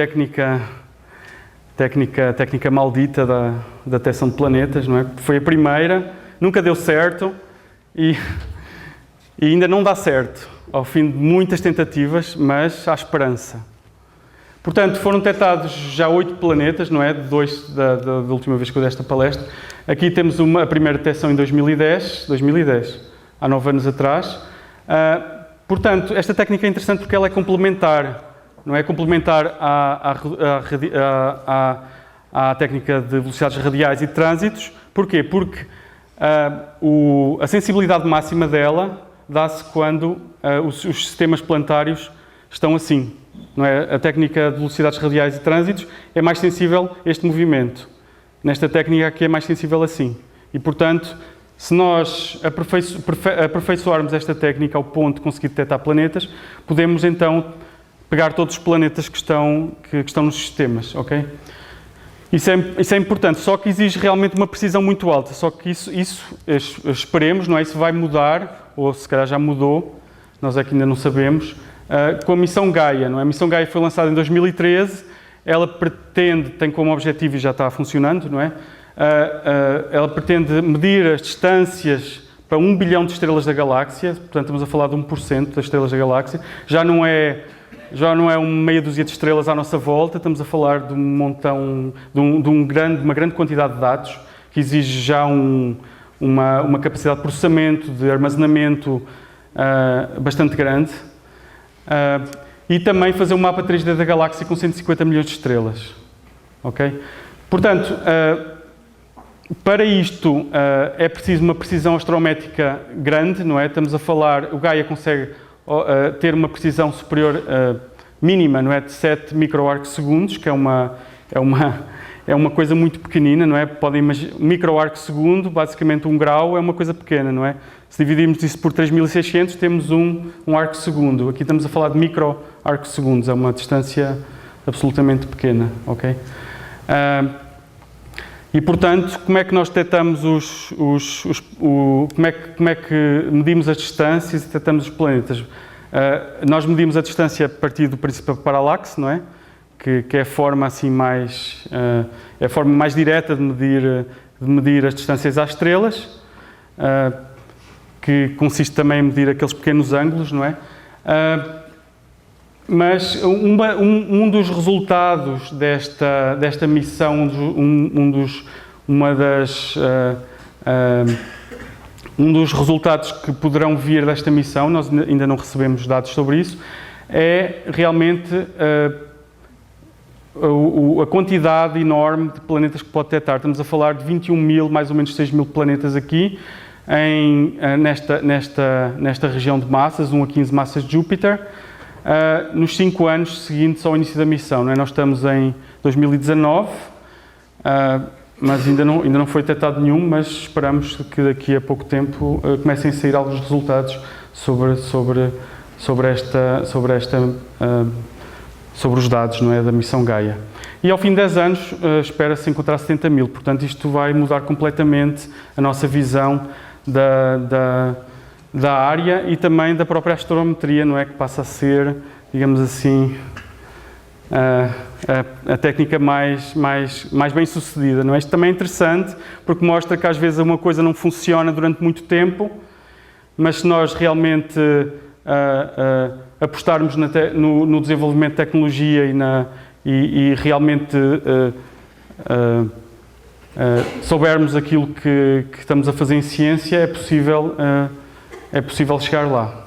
A: técnica maldita da detecção de planetas, não é? Foi a primeira, nunca deu certo e ainda não dá certo, ao fim de muitas tentativas, mas há esperança. Portanto, foram detectados já 8 planetas, não é? 2 da última vez que eu dei esta palestra. Aqui temos a primeira detecção em 2010, há 9 anos atrás. Portanto, esta técnica é interessante porque ela é complementar, não é? Complementar à técnica de velocidades radiais e trânsitos. Porquê? Porque a sensibilidade máxima dela dá-se quando os sistemas planetários estão assim. Não é? A técnica de velocidades radiais e trânsitos é mais sensível a este movimento. Nesta técnica aqui é mais sensível assim. E, portanto, se nós aperfeiçoarmos esta técnica ao ponto de conseguir detectar planetas, podemos então pegar todos os planetas que estão nos sistemas, ok? Isso é importante, só que exige realmente uma precisão muito alta. Só que isso esperemos, não é? Isso vai mudar, ou se calhar já mudou, nós é que ainda não sabemos, com a missão Gaia, não é? A missão Gaia foi lançada em 2013, ela tem como objetivo, e já está funcionando, não é? Ela pretende medir as distâncias para 1 bilhão de estrelas da galáxia, portanto estamos a falar de 1% das estrelas da galáxia, já não é uma meia dúzia de estrelas à nossa volta, estamos a falar de um montão, de uma grande quantidade de dados, que exige já uma capacidade de processamento, de armazenamento bastante grande, e também fazer um mapa 3D da galáxia com 150 milhões de estrelas. Ok? Portanto, para isto é preciso uma precisão astrométrica grande, não é? Estamos a falar, o Gaia consegue ter uma precisão superior mínima, não é? De 7 microarcsegundos, que é uma coisa muito pequenina, não é? Podem imaginar, microarcsegundo, basicamente 1 grau, é uma coisa pequena, não é? Se dividirmos isso por 3600, temos um arcsegundo. Aqui estamos a falar de microarcsegundos, é uma distância absolutamente pequena, ok? E, portanto, como é que nós detectamos como é que medimos as distâncias e detectamos os planetas? Nós medimos a distância a partir do princípio da paralaxe, não é? Que é a forma assim é a forma mais direta de medir as distâncias às estrelas, que consiste também em medir aqueles pequenos ângulos, não é? Mas um dos resultados desta missão, um dos resultados que poderão vir desta missão, nós ainda não recebemos dados sobre isso, é realmente a quantidade enorme de planetas que pode detectar. Estamos a falar de 21 mil, mais ou menos 6 mil planetas aqui, nesta região de massas, 1 a 15 massas de Júpiter, nos 5 anos seguintes ao início da missão, não é? Nós estamos em 2019, mas ainda não foi detectado nenhum, mas esperamos que daqui a pouco tempo comecem a sair alguns resultados sobre os dados, não é, da missão Gaia. E ao fim de 10 anos espera-se encontrar 70 mil, portanto isto vai mudar completamente a nossa visão da área e também da própria astrometria, não é, que passa a ser, digamos assim, a técnica mais bem sucedida, não é? Isto também é interessante porque mostra que às vezes uma coisa não funciona durante muito tempo, mas se nós realmente apostarmos no desenvolvimento de tecnologia e realmente soubermos aquilo que estamos a fazer em ciência, é possível chegar lá.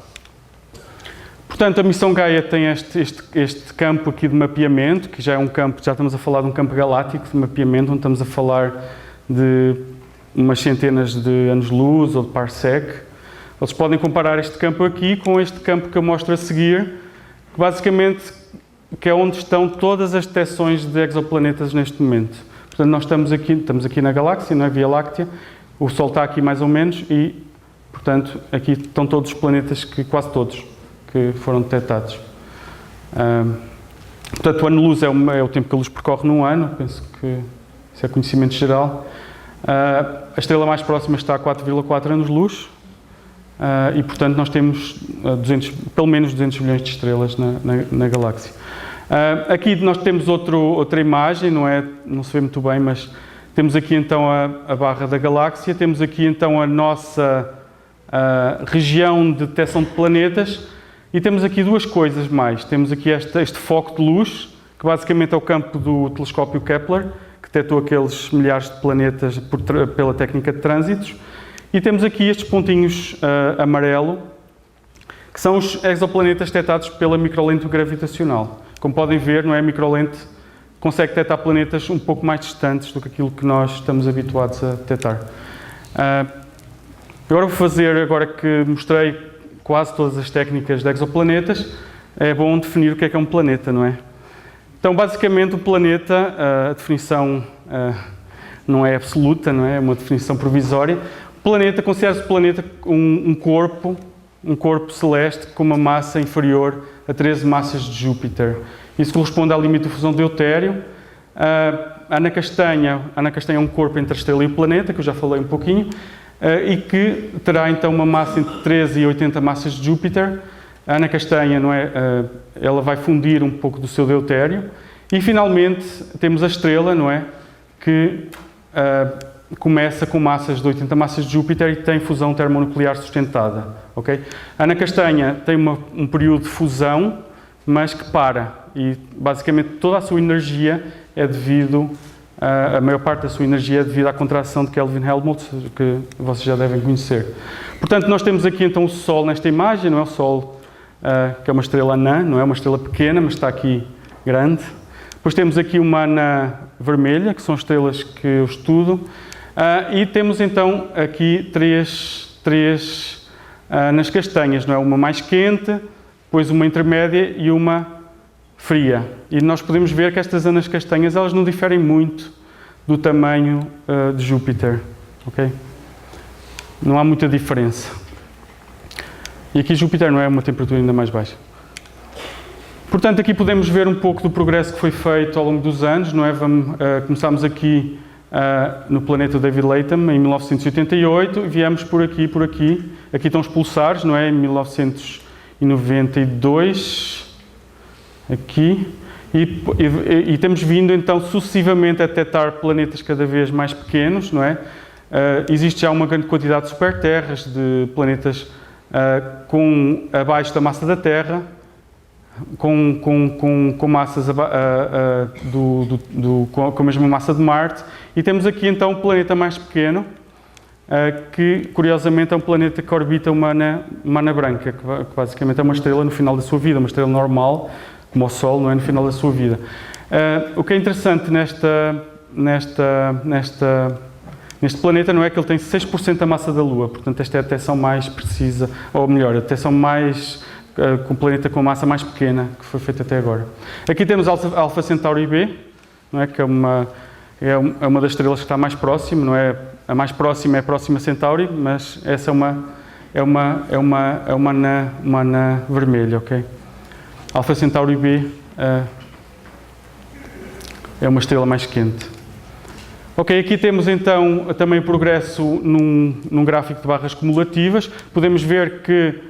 A: Portanto, a missão Gaia tem este campo aqui de mapeamento, que já é um campo, já estamos a falar de um campo galáctico de mapeamento, onde estamos a falar de umas centenas de anos-luz ou de parsec. Vocês podem comparar este campo aqui com este campo que eu mostro a seguir, que basicamente é onde estão todas as detecções de exoplanetas neste momento. Portanto, nós estamos aqui na galáxia, na Via Láctea, o Sol está aqui mais ou menos e, portanto, aqui estão todos os planetas, quase todos, que foram detectados. Portanto, o ano-luz é o tempo que a luz percorre num ano, penso que isso é conhecimento geral. A estrela mais próxima está a 4,4 anos-luz e, portanto, nós temos pelo menos 200 milhões de estrelas na galáxia. Aqui nós temos outra imagem, não se vê muito bem, mas temos aqui então a barra da galáxia, temos aqui então a nossa região de detecção de planetas e temos aqui duas coisas mais. Temos aqui este foco de luz, que basicamente é o campo do telescópio Kepler, que detectou aqueles milhares de planetas pela técnica de trânsitos. E temos aqui estes pontinhos amarelo, que são os exoplanetas detectados pela microlente gravitacional. Como podem ver, a microlente consegue detectar planetas um pouco mais distantes do que aquilo que nós estamos habituados a detectar. Agora vou fazer, agora que mostrei quase todas as técnicas de exoplanetas, é bom definir o que é um planeta, não é? Então, basicamente, o planeta, a definição não é absoluta, não é? É uma definição provisória. O planeta, considera-se o planeta um corpo celeste com uma massa inferior a 13 massas de Júpiter. Isso corresponde ao limite de fusão de deutério. A Ana Castanha é um corpo entre a estrela e o planeta, que eu já falei um pouquinho, e que terá então uma massa entre 13 e 80 massas de Júpiter. A Ana Castanha, ela vai fundir um pouco do seu deutério. E finalmente temos a estrela, que começa com massas de 80 massas de Júpiter e tem fusão termonuclear sustentada. Okay? A Ana Castanha tem um período de fusão, mas que para. E basicamente toda a sua energia é devido, a maior parte da sua energia é devido à contração de Kelvin-Helmholtz, que vocês já devem conhecer. Portanto, nós temos aqui então o Sol nesta imagem, não é o Sol que é uma estrela anã, não é uma estrela pequena, mas está aqui grande. Depois temos aqui uma anã vermelha, que são estrelas que eu estudo. E temos então aqui três nas castanhas, não é? Uma mais quente, depois uma intermédia e uma fria. E nós podemos ver que estas anas castanhas elas não diferem muito do tamanho de Júpiter. Okay? Não há muita diferença. E aqui Júpiter não é uma temperatura ainda mais baixa. Portanto, aqui podemos ver um pouco do progresso que foi feito ao longo dos anos. Não é? Começámos aqui no planeta David Latham, em 1988, e viemos por aqui. Aqui estão os pulsares, não é? Em 1992, aqui. E temos vindo, então, sucessivamente a detectar planetas cada vez mais pequenos, não é? Existe já uma grande quantidade de superterras, de planetas abaixo da massa da Terra, com massas com a mesma massa de Marte, e temos aqui então um planeta mais pequeno, que curiosamente é um planeta que orbita uma anã branca, que basicamente é uma estrela no final da sua vida, uma estrela normal, como o Sol, não é? No final da sua vida. O que é interessante neste planeta não é que ele tem 6% da massa da Lua, portanto esta é a detecção mais precisa, ou melhor, a detecção mais com o planeta com a massa mais pequena que foi feita até agora. Aqui temos Alpha Centauri B, não é? Que é uma das estrelas que está mais próxima, não é? A mais próxima é a Próxima Centauri, mas essa é uma anã vermelha, ok? Alpha Centauri B é uma estrela mais quente. Ok, aqui temos então também o progresso num gráfico de barras cumulativas. Podemos ver que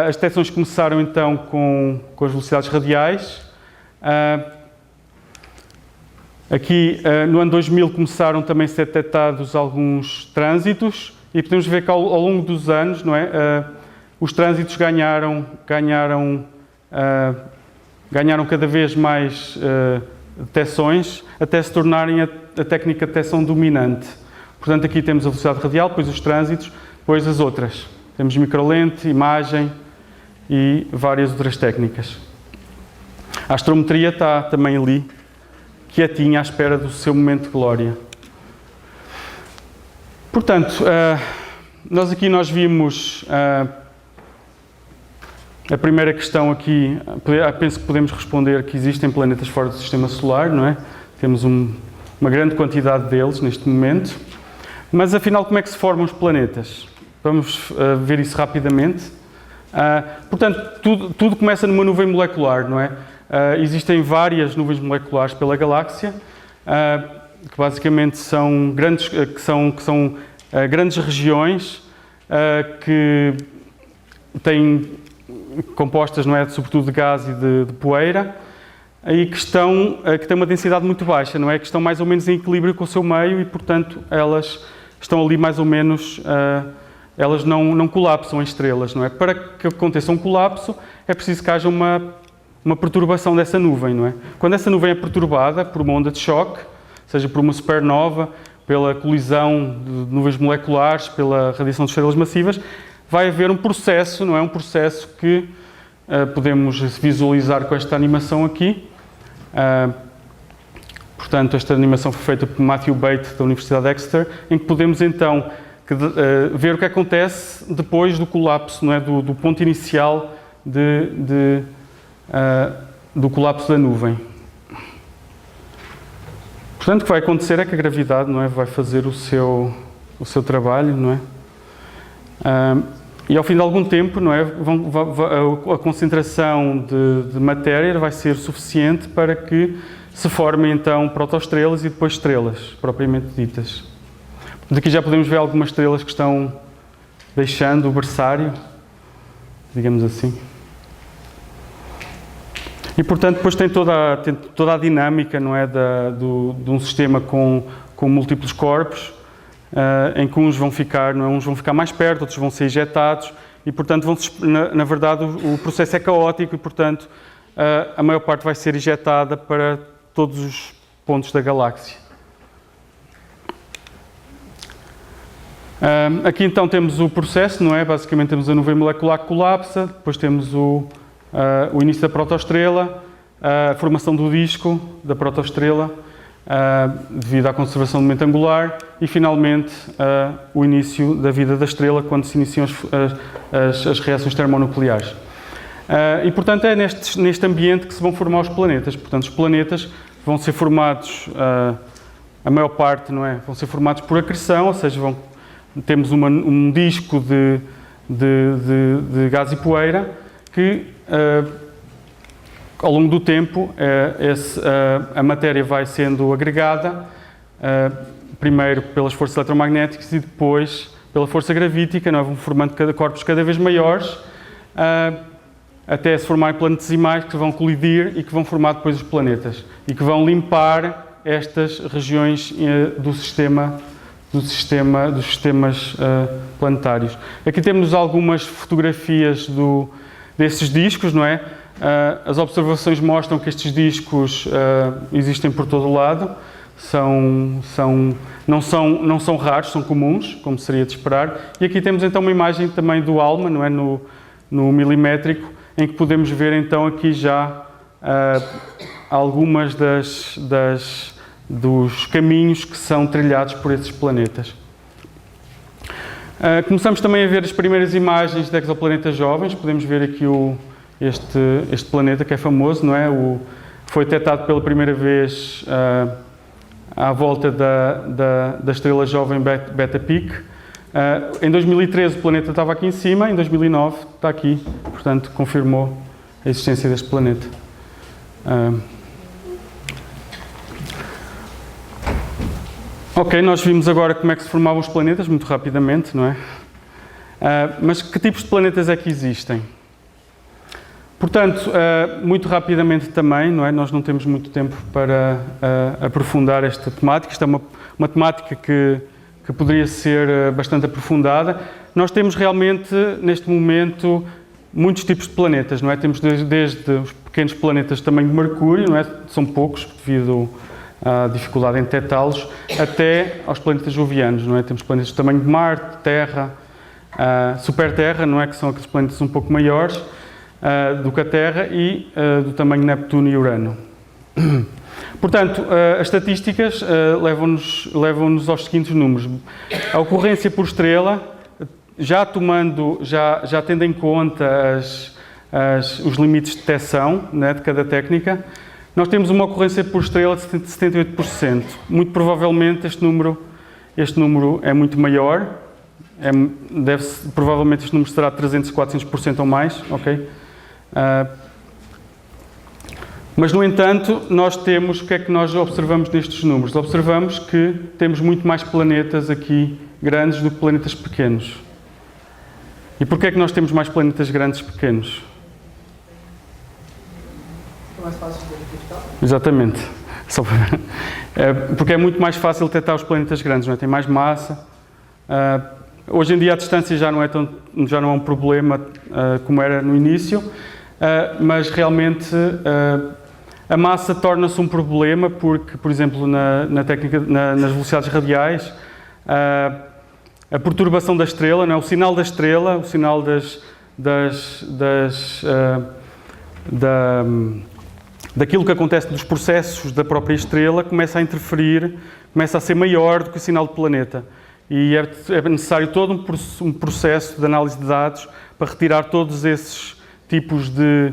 A: as detecções começaram então com as velocidades radiais. Aqui no ano 2000 começaram também a ser detectados alguns trânsitos e podemos ver que ao longo dos anos, não é, os trânsitos ganharam cada vez mais detecções até se tornarem a técnica de detecção dominante. Portanto, aqui temos a velocidade radial, depois os trânsitos, depois as outras. Temos microlente, imagem e várias outras técnicas. A astrometria está também ali, quietinha, à espera do seu momento de glória. Portanto, nós vimos a primeira questão aqui, penso que podemos responder que existem planetas fora do Sistema Solar, não é? Temos um uma grande quantidade deles neste momento. Mas afinal, como é que se formam os planetas? Vamos ver isso rapidamente. Portanto, tudo começa numa nuvem molecular, não é? Existem várias nuvens moleculares pela galáxia, que basicamente são grandes, grandes regiões que têm compostas, não é, sobretudo de gás e de poeira, e que têm uma densidade muito baixa, não é? Que estão mais ou menos em equilíbrio com o seu meio e, portanto, elas estão ali mais ou menos, elas não colapsam em estrelas, não é? Para que aconteça um colapso, é preciso que haja uma perturbação dessa nuvem, não é? Quando essa nuvem é perturbada por uma onda de choque, seja por uma supernova, pela colisão de nuvens moleculares, pela radiação de estrelas massivas, vai haver um processo, não é? Um processo que podemos visualizar com esta animação aqui. Portanto, esta animação foi feita por Matthew Bate, da Universidade de Exeter, em que podemos então ver o que acontece depois do colapso, não é? Do ponto inicial do colapso da nuvem. Portanto, o que vai acontecer é que a gravidade, não é, vai fazer o seu trabalho, não é? E ao fim de algum tempo, não é, a concentração de matéria vai ser suficiente para que se formem então protostrelas e depois estrelas, propriamente ditas. Daqui já podemos ver algumas estrelas que estão deixando o berçário, digamos assim. E, portanto, depois tem toda a dinâmica, não é, de um sistema com múltiplos corpos, em que uns vão ficar mais perto, outros vão ser ejetados, e, portanto, na verdade, o processo é caótico e, portanto, a maior parte vai ser ejetada para todos os pontos da galáxia. Aqui, então, temos o processo, não é? Basicamente, temos a nuvem molecular que colapsa, depois temos o início da protoestrela, a formação do disco da protoestrela, devido à conservação do momento angular, e finalmente o início da vida da estrela, quando se iniciam as reações termonucleares. E, portanto, é neste ambiente que se vão formar os planetas. Portanto, os planetas vão ser formados, a maior parte, não é? Vão ser formados por acreção, ou seja, temos um disco de gás e poeira que, ao longo do tempo, a matéria vai sendo agregada, primeiro pelas forças eletromagnéticas e depois pela força gravítica, não é? Vão formando corpos cada vez maiores, até se formarem planetesimais que vão colidir e que vão formar depois os planetas e que vão limpar estas regiões dos sistemas planetários. Aqui temos algumas fotografias desses discos, não é? As observações mostram que estes discos existem por todo o lado, não são raros, são comuns, como seria de esperar. E aqui temos então uma imagem também do ALMA, não é? No milimétrico, em que podemos ver então aqui já algumas dos caminhos que são trilhados por esses planetas. Começamos também a ver as primeiras imagens de exoplanetas jovens. Podemos ver aqui este planeta que é famoso, não é? Foi detectado pela primeira vez à volta da estrela jovem Beta Peak. Em 2013 o planeta estava aqui em cima, em 2009 está aqui, portanto confirmou a existência deste planeta. Ok, nós vimos agora como é que se formavam os planetas, muito rapidamente, não é? Mas que tipos de planetas é que existem? Portanto, muito rapidamente também, não é? Nós não temos muito tempo para aprofundar esta temática. Isto é uma temática que poderia ser bastante aprofundada. Nós temos realmente, neste momento, muitos tipos de planetas, não é? Temos desde os pequenos planetas de tamanho de Mercúrio, não é? São poucos, devido à dificuldade em detectá-los, até aos planetas jovianos, não é? Temos planetas de tamanho de Marte, Terra, Super-Terra, não é? Que são aqueles planetas um pouco maiores do que a Terra e do tamanho de Neptuno e Urano. Portanto, as estatísticas levam-nos aos seguintes números. A ocorrência por estrela, já tendo em conta os limites de detecção, né, de cada técnica, Nós temos uma ocorrência por estrela de 78%. Muito provavelmente este número é muito maior. Provavelmente este número será 300, 400% ou mais. Okay? Mas, no entanto, nós temos, o que é que nós observamos nestes números? Observamos que temos muito mais planetas aqui grandes do que planetas pequenos. E porquê é que nós temos mais planetas grandes que pequenos?
B: É mais fácil de detectar?
A: Exatamente. Porque é muito mais fácil detectar os planetas grandes, não é? Tem mais massa. Hoje em dia a distância já não é um problema como era no início, mas realmente a massa torna-se um problema porque, por exemplo, nas velocidades radiais, a perturbação da estrela, não é? O sinal da estrela, o sinal daquilo que acontece nos processos da própria estrela começa a interferir, começa a ser maior do que o sinal do planeta. E é necessário todo um processo de análise de dados para retirar todos esses tipos de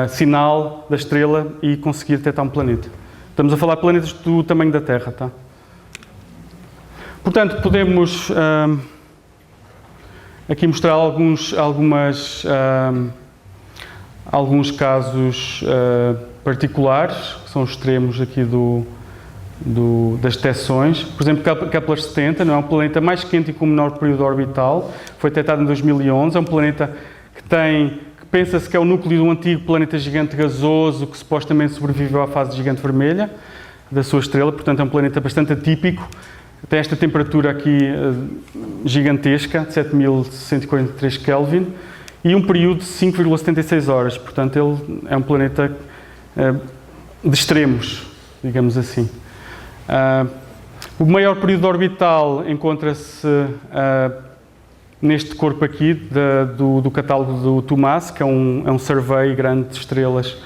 A: sinal da estrela e conseguir detectar um planeta. Estamos a falar de planetas do tamanho da Terra, tá? Portanto, podemos aqui mostrar alguns casos particulares, que são os extremos aqui das detecções. Por exemplo, Kepler 70 não é um planeta mais quente e com menor período orbital, foi detectado em 2011, é um planeta que pensa-se que é o núcleo de um antigo planeta gigante gasoso que supostamente sobreviveu à fase de gigante vermelha da sua estrela, portanto é um planeta bastante atípico. Tem esta temperatura aqui gigantesca, de 7143 Kelvin, e um período de 5,76 horas. Portanto, ele é um planeta de extremos, digamos assim. O maior período orbital encontra-se neste corpo aqui do catálogo do TOMAS, que é um survey grande de estrelas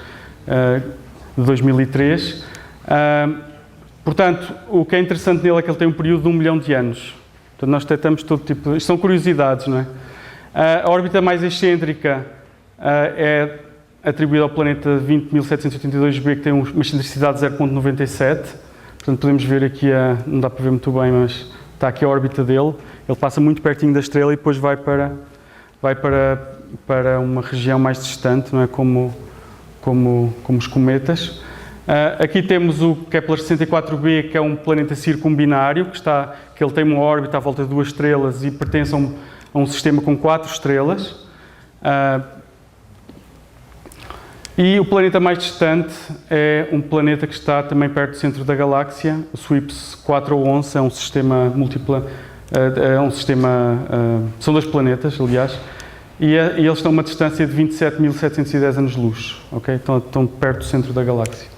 A: de 2003. Portanto, o que é interessante nele é que ele tem um período de 1 milhão de anos. Portanto, nós detectamos todo tipo de... Isto são curiosidades, não é? A órbita mais excêntrica é atribuída ao planeta 20.782b, que tem uma excentricidade de 0,97. Portanto, podemos ver aqui, não dá para ver muito bem, mas está aqui a órbita dele. Ele passa muito pertinho da estrela e depois vai para uma região mais distante, não é? Como os cometas. Aqui temos o Kepler 64b, que é um planeta circumbinário, que ele tem uma órbita à volta de 2 estrelas e pertence a um sistema com 4 estrelas. E o planeta mais distante é um planeta que está também perto do centro da galáxia, o SWIPS 411, é um sistema múltipla, são 2 planetas, aliás, e eles estão a uma distância de 27.710 anos-luz, okay? Estão perto do centro da galáxia.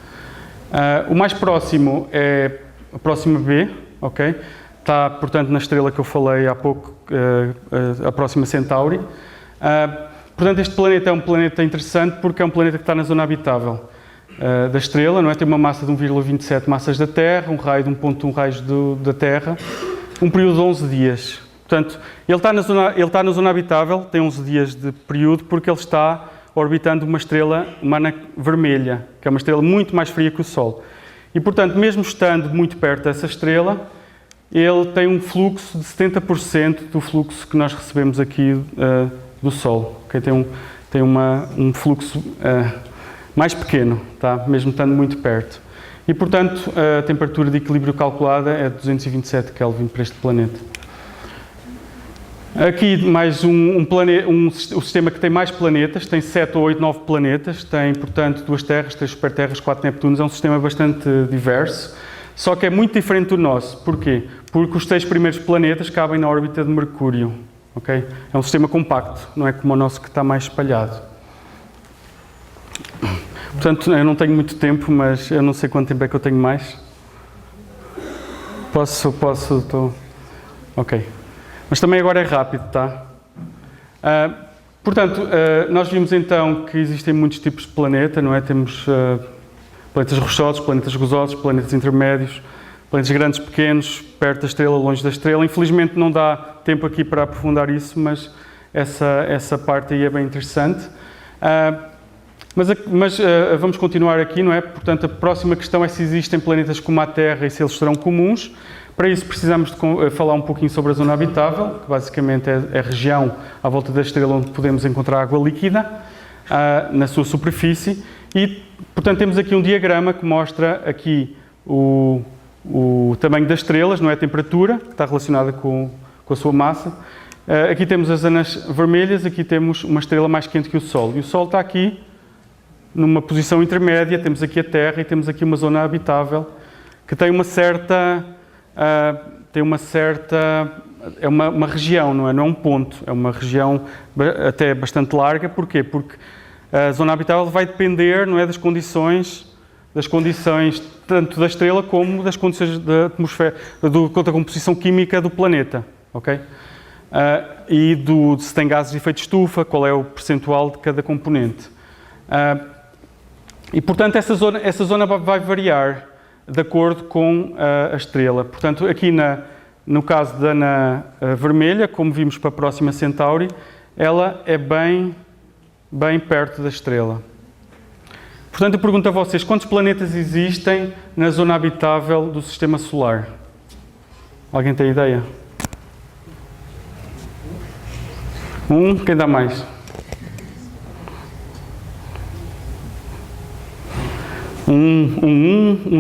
A: O mais próximo é a Próxima B, okay? Está, portanto, na estrela que eu falei há pouco, a Próxima Centauri. Portanto, este planeta é um planeta interessante porque é um planeta que está na zona habitável da estrela, não é? Tem uma massa de 1,27 massas da Terra, um raio de 1,1 raios da Terra, um período de 11 dias. Portanto, ele está na zona habitável, tem 11 dias de período, porque ele está orbitando uma estrela humana vermelha, que é uma estrela muito mais fria que o Sol. E, portanto, mesmo estando muito perto dessa estrela, ele tem um fluxo de 70% do fluxo que nós recebemos aqui do Sol. Okay? Tem um fluxo mais pequeno, tá? Mesmo estando muito perto. E, portanto, a temperatura de equilíbrio calculada é 227 Kelvin para este planeta. Aqui mais o sistema que tem mais planetas, tem 7 ou 8, 9 planetas, tem, portanto, 2 terras, 3 superterras, 4 Neptunos, é um sistema bastante diverso, só que é muito diferente do nosso. Porquê? Porque os 6 primeiros planetas cabem na órbita de Mercúrio, okay? É um sistema compacto, não é como o nosso que está mais espalhado. Portanto, eu não tenho muito tempo, mas eu não sei quanto tempo é que eu tenho mais. Estou... Ok. Mas também agora é rápido, tá? Portanto, nós vimos então que existem muitos tipos de planeta, não é? Temos planetas rochosos, planetas gasosos, planetas intermédios, planetas grandes, pequenos, perto da estrela, longe da estrela. Infelizmente não dá tempo aqui para aprofundar isso, mas essa parte aí é bem interessante. Mas vamos continuar aqui, não é? Portanto, a próxima questão é se existem planetas como a Terra e se eles serão comuns. Para isso precisamos de falar um pouquinho sobre a zona habitável, que basicamente é a região à volta da estrela onde podemos encontrar água líquida na sua superfície. E, portanto, temos aqui um diagrama que mostra aqui o tamanho das estrelas, não é? A temperatura, que está relacionada com a sua massa. Aqui temos as zonas vermelhas, aqui temos uma estrela mais quente que o Sol. E o Sol está aqui numa posição intermédia, temos aqui a Terra e temos aqui uma zona habitável que tem uma certa é uma região, não é um ponto, é uma região até bastante larga. Porquê? Porque a zona habitável vai depender, não é, das condições tanto da estrela como das condições da atmosfera, da composição química do planeta, ok? E se tem gases de efeito de estufa, qual é o percentual de cada componente. E, portanto, essa zona vai variar de acordo com a estrela. Portanto, aqui no caso da Ana vermelha, como vimos para a Próxima Centauri, ela é bem perto da estrela. Portanto, eu pergunto a vocês, quantos planetas existem na zona habitável do Sistema Solar? Alguém tem ideia? Quem dá mais?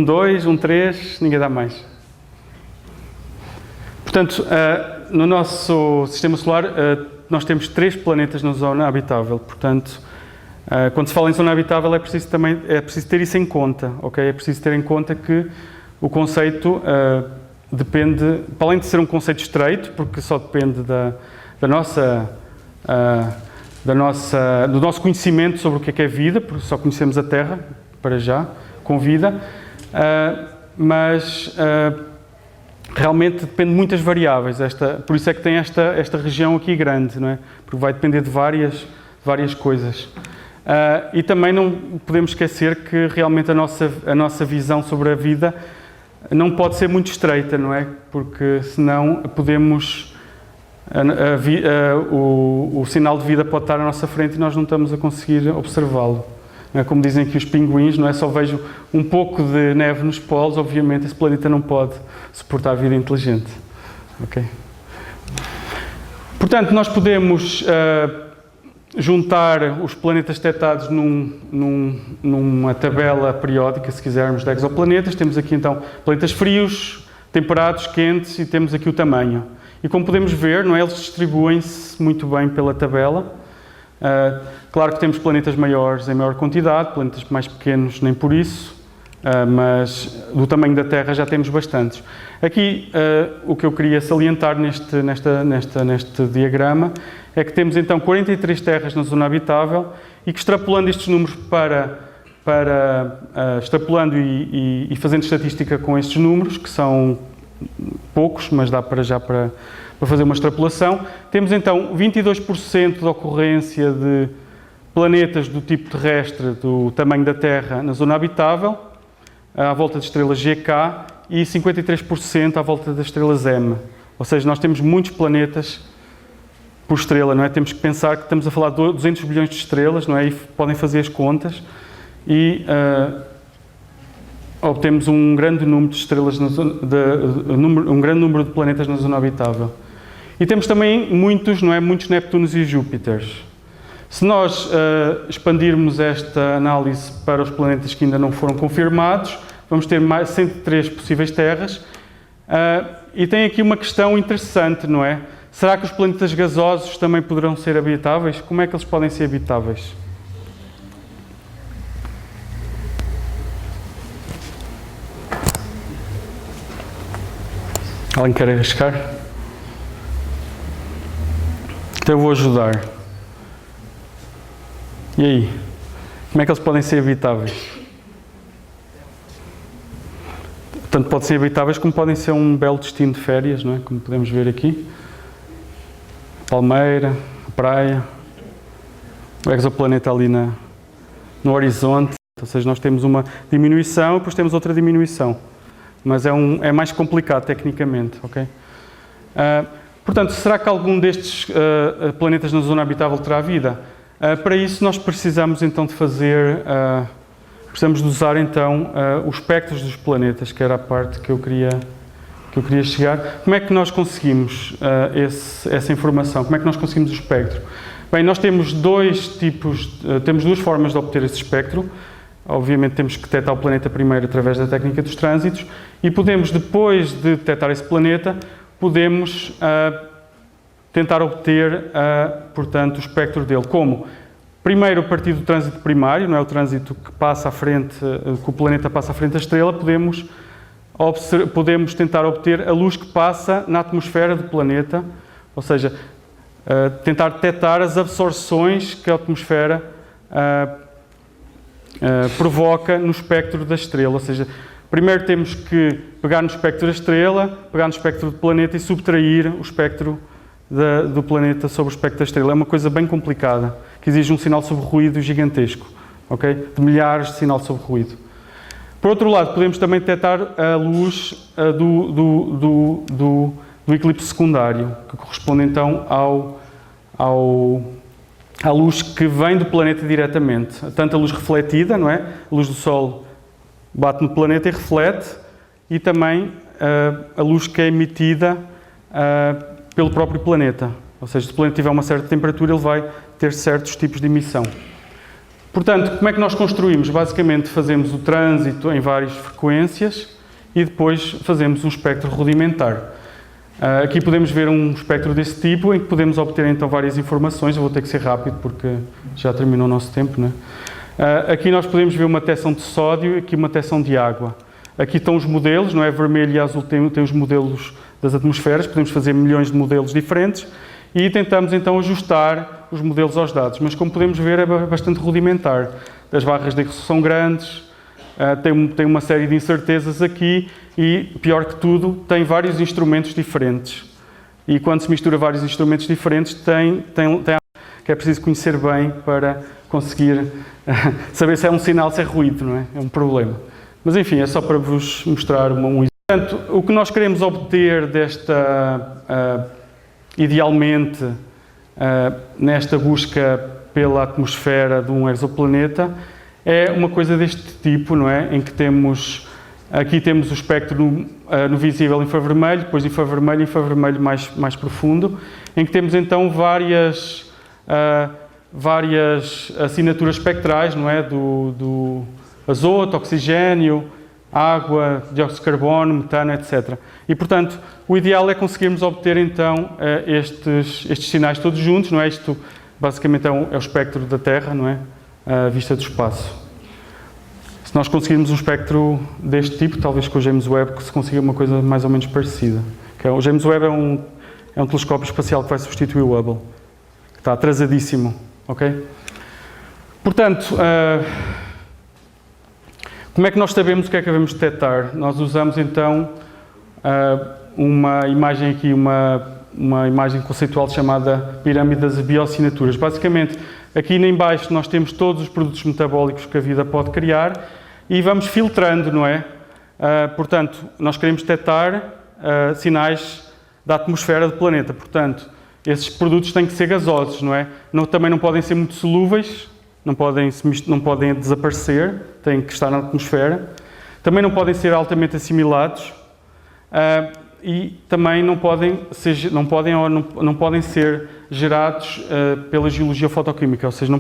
A: Dois, três, ninguém dá mais. Portanto, no nosso Sistema Solar, nós temos 3 planetas na zona habitável. Portanto, quando se fala em zona habitável, é preciso ter isso em conta, ok? É preciso ter em conta que o conceito depende, para além de ser um conceito estreito, porque só depende do nosso conhecimento sobre o que é vida, porque só conhecemos a Terra, para já, com vida, mas realmente depende de muitas variáveis. Por isso é que tem esta região aqui grande, não é? Porque vai depender de várias coisas. E também não podemos esquecer que realmente a nossa visão sobre a vida não pode ser muito estreita, não é? Porque senão podemos... o sinal de vida pode estar à nossa frente e nós não estamos a conseguir observá-lo. Não é? Como dizem aqui os pinguins, não é? Só vejo um pouco de neve nos polos, obviamente esse planeta não pode suportar vida inteligente. Okay? Portanto, nós podemos juntar os planetas detectados numa tabela periódica, se quisermos, de exoplanetas. Temos aqui então planetas frios, temperados, quentes e temos aqui o tamanho. E como podemos ver, não é? Eles distribuem-se muito bem pela tabela. Claro que temos planetas maiores em maior quantidade, planetas mais pequenos nem por isso, mas do tamanho da Terra já temos bastantes. Aqui o que eu queria salientar neste diagrama é que temos então 43 terras na zona habitável e que, extrapolando estes números extrapolando e fazendo estatística com estes números, que são poucos, mas dá para fazer uma extrapolação, temos então 22% de ocorrência de planetas do tipo terrestre, do tamanho da Terra, na zona habitável, à volta de estrelas GK, e 53% à volta das estrelas M. Ou seja, nós temos muitos planetas por estrela, não é? Temos que pensar que estamos a falar de 200 bilhões de estrelas, não é? E podem fazer as contas e obtemos um grande número de estrelas, um grande número de planetas na zona habitável. E temos também muitos Neptunos e Júpiteres. Se nós expandirmos esta análise para os planetas que ainda não foram confirmados, vamos ter mais 103 possíveis terras. E tem aqui uma questão interessante, não é? Será que os planetas gasosos também poderão ser habitáveis? Como é que eles podem ser habitáveis? Alguém quer arriscar? Então eu vou ajudar. E aí? Como é que eles podem ser habitáveis? Tanto podem ser habitáveis como podem ser um belo destino de férias, não é? Como podemos ver aqui. Palmeira, a praia, o exoplaneta ali no horizonte. Ou seja, nós temos uma diminuição e depois temos outra diminuição. Mas é mais complicado tecnicamente, ok? Portanto, será que algum destes planetas na zona habitável terá vida? Para isso nós precisamos então de precisamos de usar então os espectros dos planetas, que era a parte que eu queria chegar. Como é que nós conseguimos essa informação? Como é que nós conseguimos o espectro? Bem, nós temos temos duas formas de obter esse espectro. Obviamente temos que detectar o planeta primeiro através da técnica dos trânsitos e podemos, depois de detectar esse planeta, podemos tentar obter, portanto, o espectro dele. Como? Primeiro, a partir do trânsito primário, não é o trânsito que passa à frente, que o planeta passa à frente da estrela, podemos tentar obter a luz que passa na atmosfera do planeta, ou seja, tentar detectar as absorções que a atmosfera provoca no espectro da estrela. Ou seja, primeiro temos que pegar no espectro da estrela, pegar no espectro do planeta e subtrair o espectro do planeta sobre o espectro da estrela. É uma coisa bem complicada, que exige um sinal sobre ruído gigantesco, okay? De milhares de sinais sobre ruído. Por outro lado, podemos também detectar a luz do eclipse secundário, que corresponde então à luz que vem do planeta diretamente. Tanto a luz refletida, não é? A luz do Sol bate no planeta e reflete, e também a luz que é emitida pelo próprio planeta. Ou seja, se o planeta tiver uma certa temperatura, ele vai ter certos tipos de emissão. Portanto, como é que nós construímos? Basicamente, fazemos o trânsito em várias frequências e depois fazemos um espectro rudimentar. Aqui podemos ver um espectro desse tipo, em que podemos obter então várias informações. Eu vou ter que ser rápido porque já terminou o nosso tempo, não é? Aqui nós podemos ver uma detecção de sódio e aqui uma detecção de água. Aqui estão os modelos, não é? Vermelho e azul tem os modelos das atmosferas, podemos fazer milhões de modelos diferentes e tentamos então ajustar os modelos aos dados, mas como podemos ver é bastante rudimentar. As barras de erro são grandes, tem uma série de incertezas aqui e, pior que tudo, tem vários instrumentos diferentes. E quando se mistura vários instrumentos diferentes, que é preciso conhecer bem para conseguir saber se é um sinal, se é ruído, não é? É um problema. Mas enfim, é só para vos mostrar um exemplo. Portanto, o que nós queremos obter idealmente, nesta busca pela atmosfera de um exoplaneta, é uma coisa deste tipo, não é? Em que aqui temos o espectro no visível infravermelho, depois infravermelho e infravermelho mais profundo, em que temos então várias assinaturas espectrais, não é? Do azoto, oxigênio, água, dióxido de carbono, metano, etc. E, portanto, o ideal é conseguirmos obter, então, estes sinais todos juntos, não é? Isto, basicamente, é o espectro da Terra, não é? A vista do espaço. Se nós conseguirmos um espectro deste tipo, talvez com o James Webb se consiga uma coisa mais ou menos parecida. O James Webb é um telescópio espacial que vai substituir o Hubble, que está atrasadíssimo, ok? Portanto, como é que nós sabemos o que é que devemos detectar? Nós usamos então uma imagem aqui, uma imagem conceitual chamada pirâmide das bioassinaturas. Basicamente, aqui em baixo nós temos todos os produtos metabólicos que a vida pode criar e vamos filtrando, não é? Portanto, nós queremos detectar sinais da atmosfera do planeta. Portanto, esses produtos têm que ser gasosos, não é? Também não podem ser muito solúveis, não podem desaparecer, têm que estar na atmosfera. Também não podem ser altamente assimilados e também não podem ser gerados pela geologia fotoquímica, ou seja,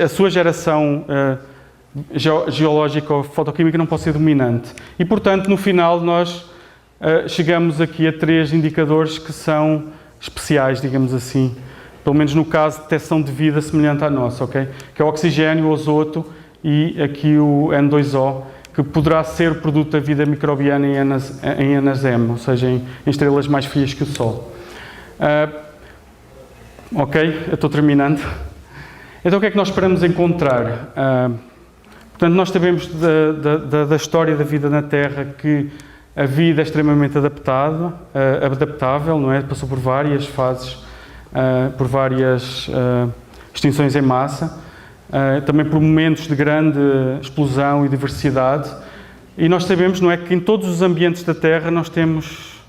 A: a sua geração geológica ou fotoquímica não pode ser dominante. E, portanto, no final nós chegamos aqui a 3 indicadores que são especiais, digamos assim, pelo menos no caso de detecção de vida semelhante à nossa, ok? Que é o oxigênio, o azoto e aqui o N2O, que poderá ser produto da vida microbiana em Enas M, ou seja, em estrelas mais frias que o Sol. Ok, eu estou terminando. Então o que é que nós esperamos encontrar? Portanto, nós sabemos da história da vida na Terra que a vida é extremamente adaptável, não é? Passou por várias fases, por várias extinções em massa, também por momentos de grande explosão e diversidade. E nós sabemos, não é, que em todos os ambientes da Terra nós temos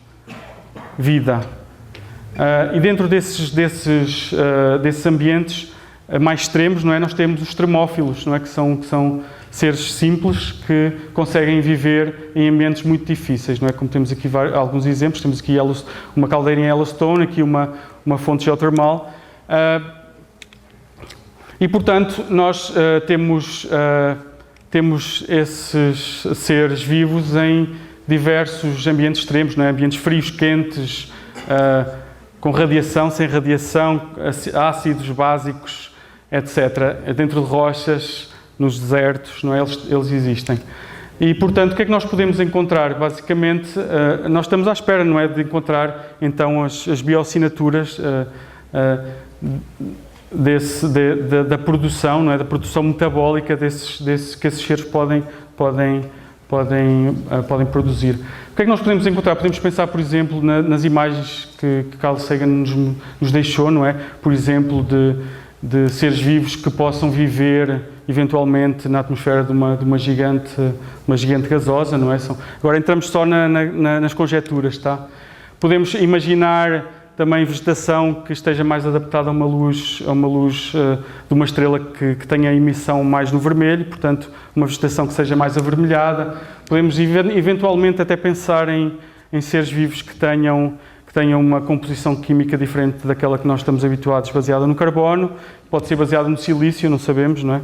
A: vida. E dentro desses ambientes mais extremos, não é? Nós temos os termófilos, não é? Que são seres simples que conseguem viver em ambientes muito difíceis, não é? Como temos aqui alguns exemplos, temos aqui uma caldeira em Yellowstone, aqui uma fonte geotermal. E, portanto, nós temos esses seres vivos em diversos ambientes extremos, não é? Ambientes frios, quentes, com radiação, sem radiação, ácidos, básicos, etc. Dentro de rochas, nos desertos, não é? Eles existem. E, portanto, o que é que nós podemos encontrar? Basicamente, nós estamos à espera, não é? De encontrar, então, as bioassinaturas da produção, não é? Da produção metabólica que esses seres podem produzir. O que é que nós podemos encontrar? Podemos pensar, por exemplo, nas imagens que Carl Sagan nos deixou, não é? Por exemplo, de seres vivos que possam viver eventualmente na atmosfera de uma gigante gasosa, não é? Agora entramos só nas conjecturas, tá? Podemos imaginar também vegetação que esteja mais adaptada a uma luz de uma estrela que tenha emissão mais no vermelho, portanto, uma vegetação que seja mais avermelhada. Podemos eventualmente até pensar em seres vivos que tenham uma composição química diferente daquela que nós estamos habituados, baseada no carbono, pode ser baseada no silício, não sabemos, não é?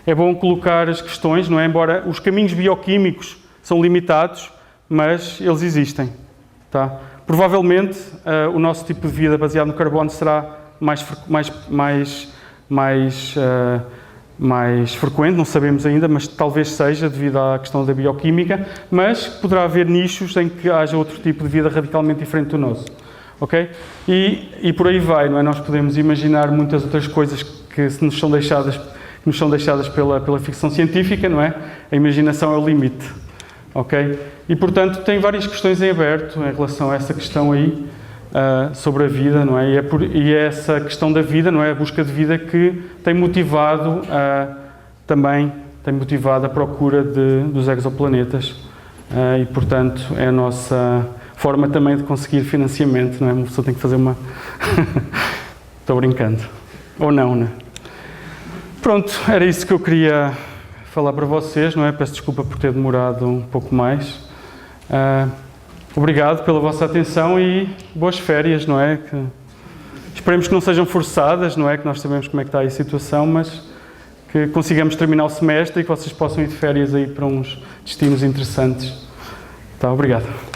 A: É bom colocar as questões, não é? Embora os caminhos bioquímicos são limitados, mas eles existem, tá? Provavelmente o nosso tipo de vida baseado no carbono será mais frequente, não sabemos ainda, mas talvez seja devido à questão da bioquímica, mas poderá haver nichos em que haja outro tipo de vida radicalmente diferente do nosso, ok? E por aí vai, não é? Nós podemos imaginar muitas outras coisas que nos são deixadas pela ficção científica, não é? A imaginação é o limite, ok? E, portanto, tem várias questões em aberto em relação a essa questão aí, sobre a vida, não é? E é essa questão da vida, não é? A busca de vida que tem motivado a procura dos exoplanetas. E, portanto, é a nossa forma também de conseguir financiamento, não é? Uma pessoa tem que fazer uma... Estou brincando. Ou não, não é? Pronto, era isso que eu queria falar para vocês, não é? Peço desculpa por ter demorado um pouco mais. Obrigado pela vossa atenção e boas férias, não é? Esperemos que não sejam forçadas, não é? Que nós sabemos como é que está aí a situação, mas que consigamos terminar o semestre e que vocês possam ir de férias aí para uns destinos interessantes. Tá, obrigado.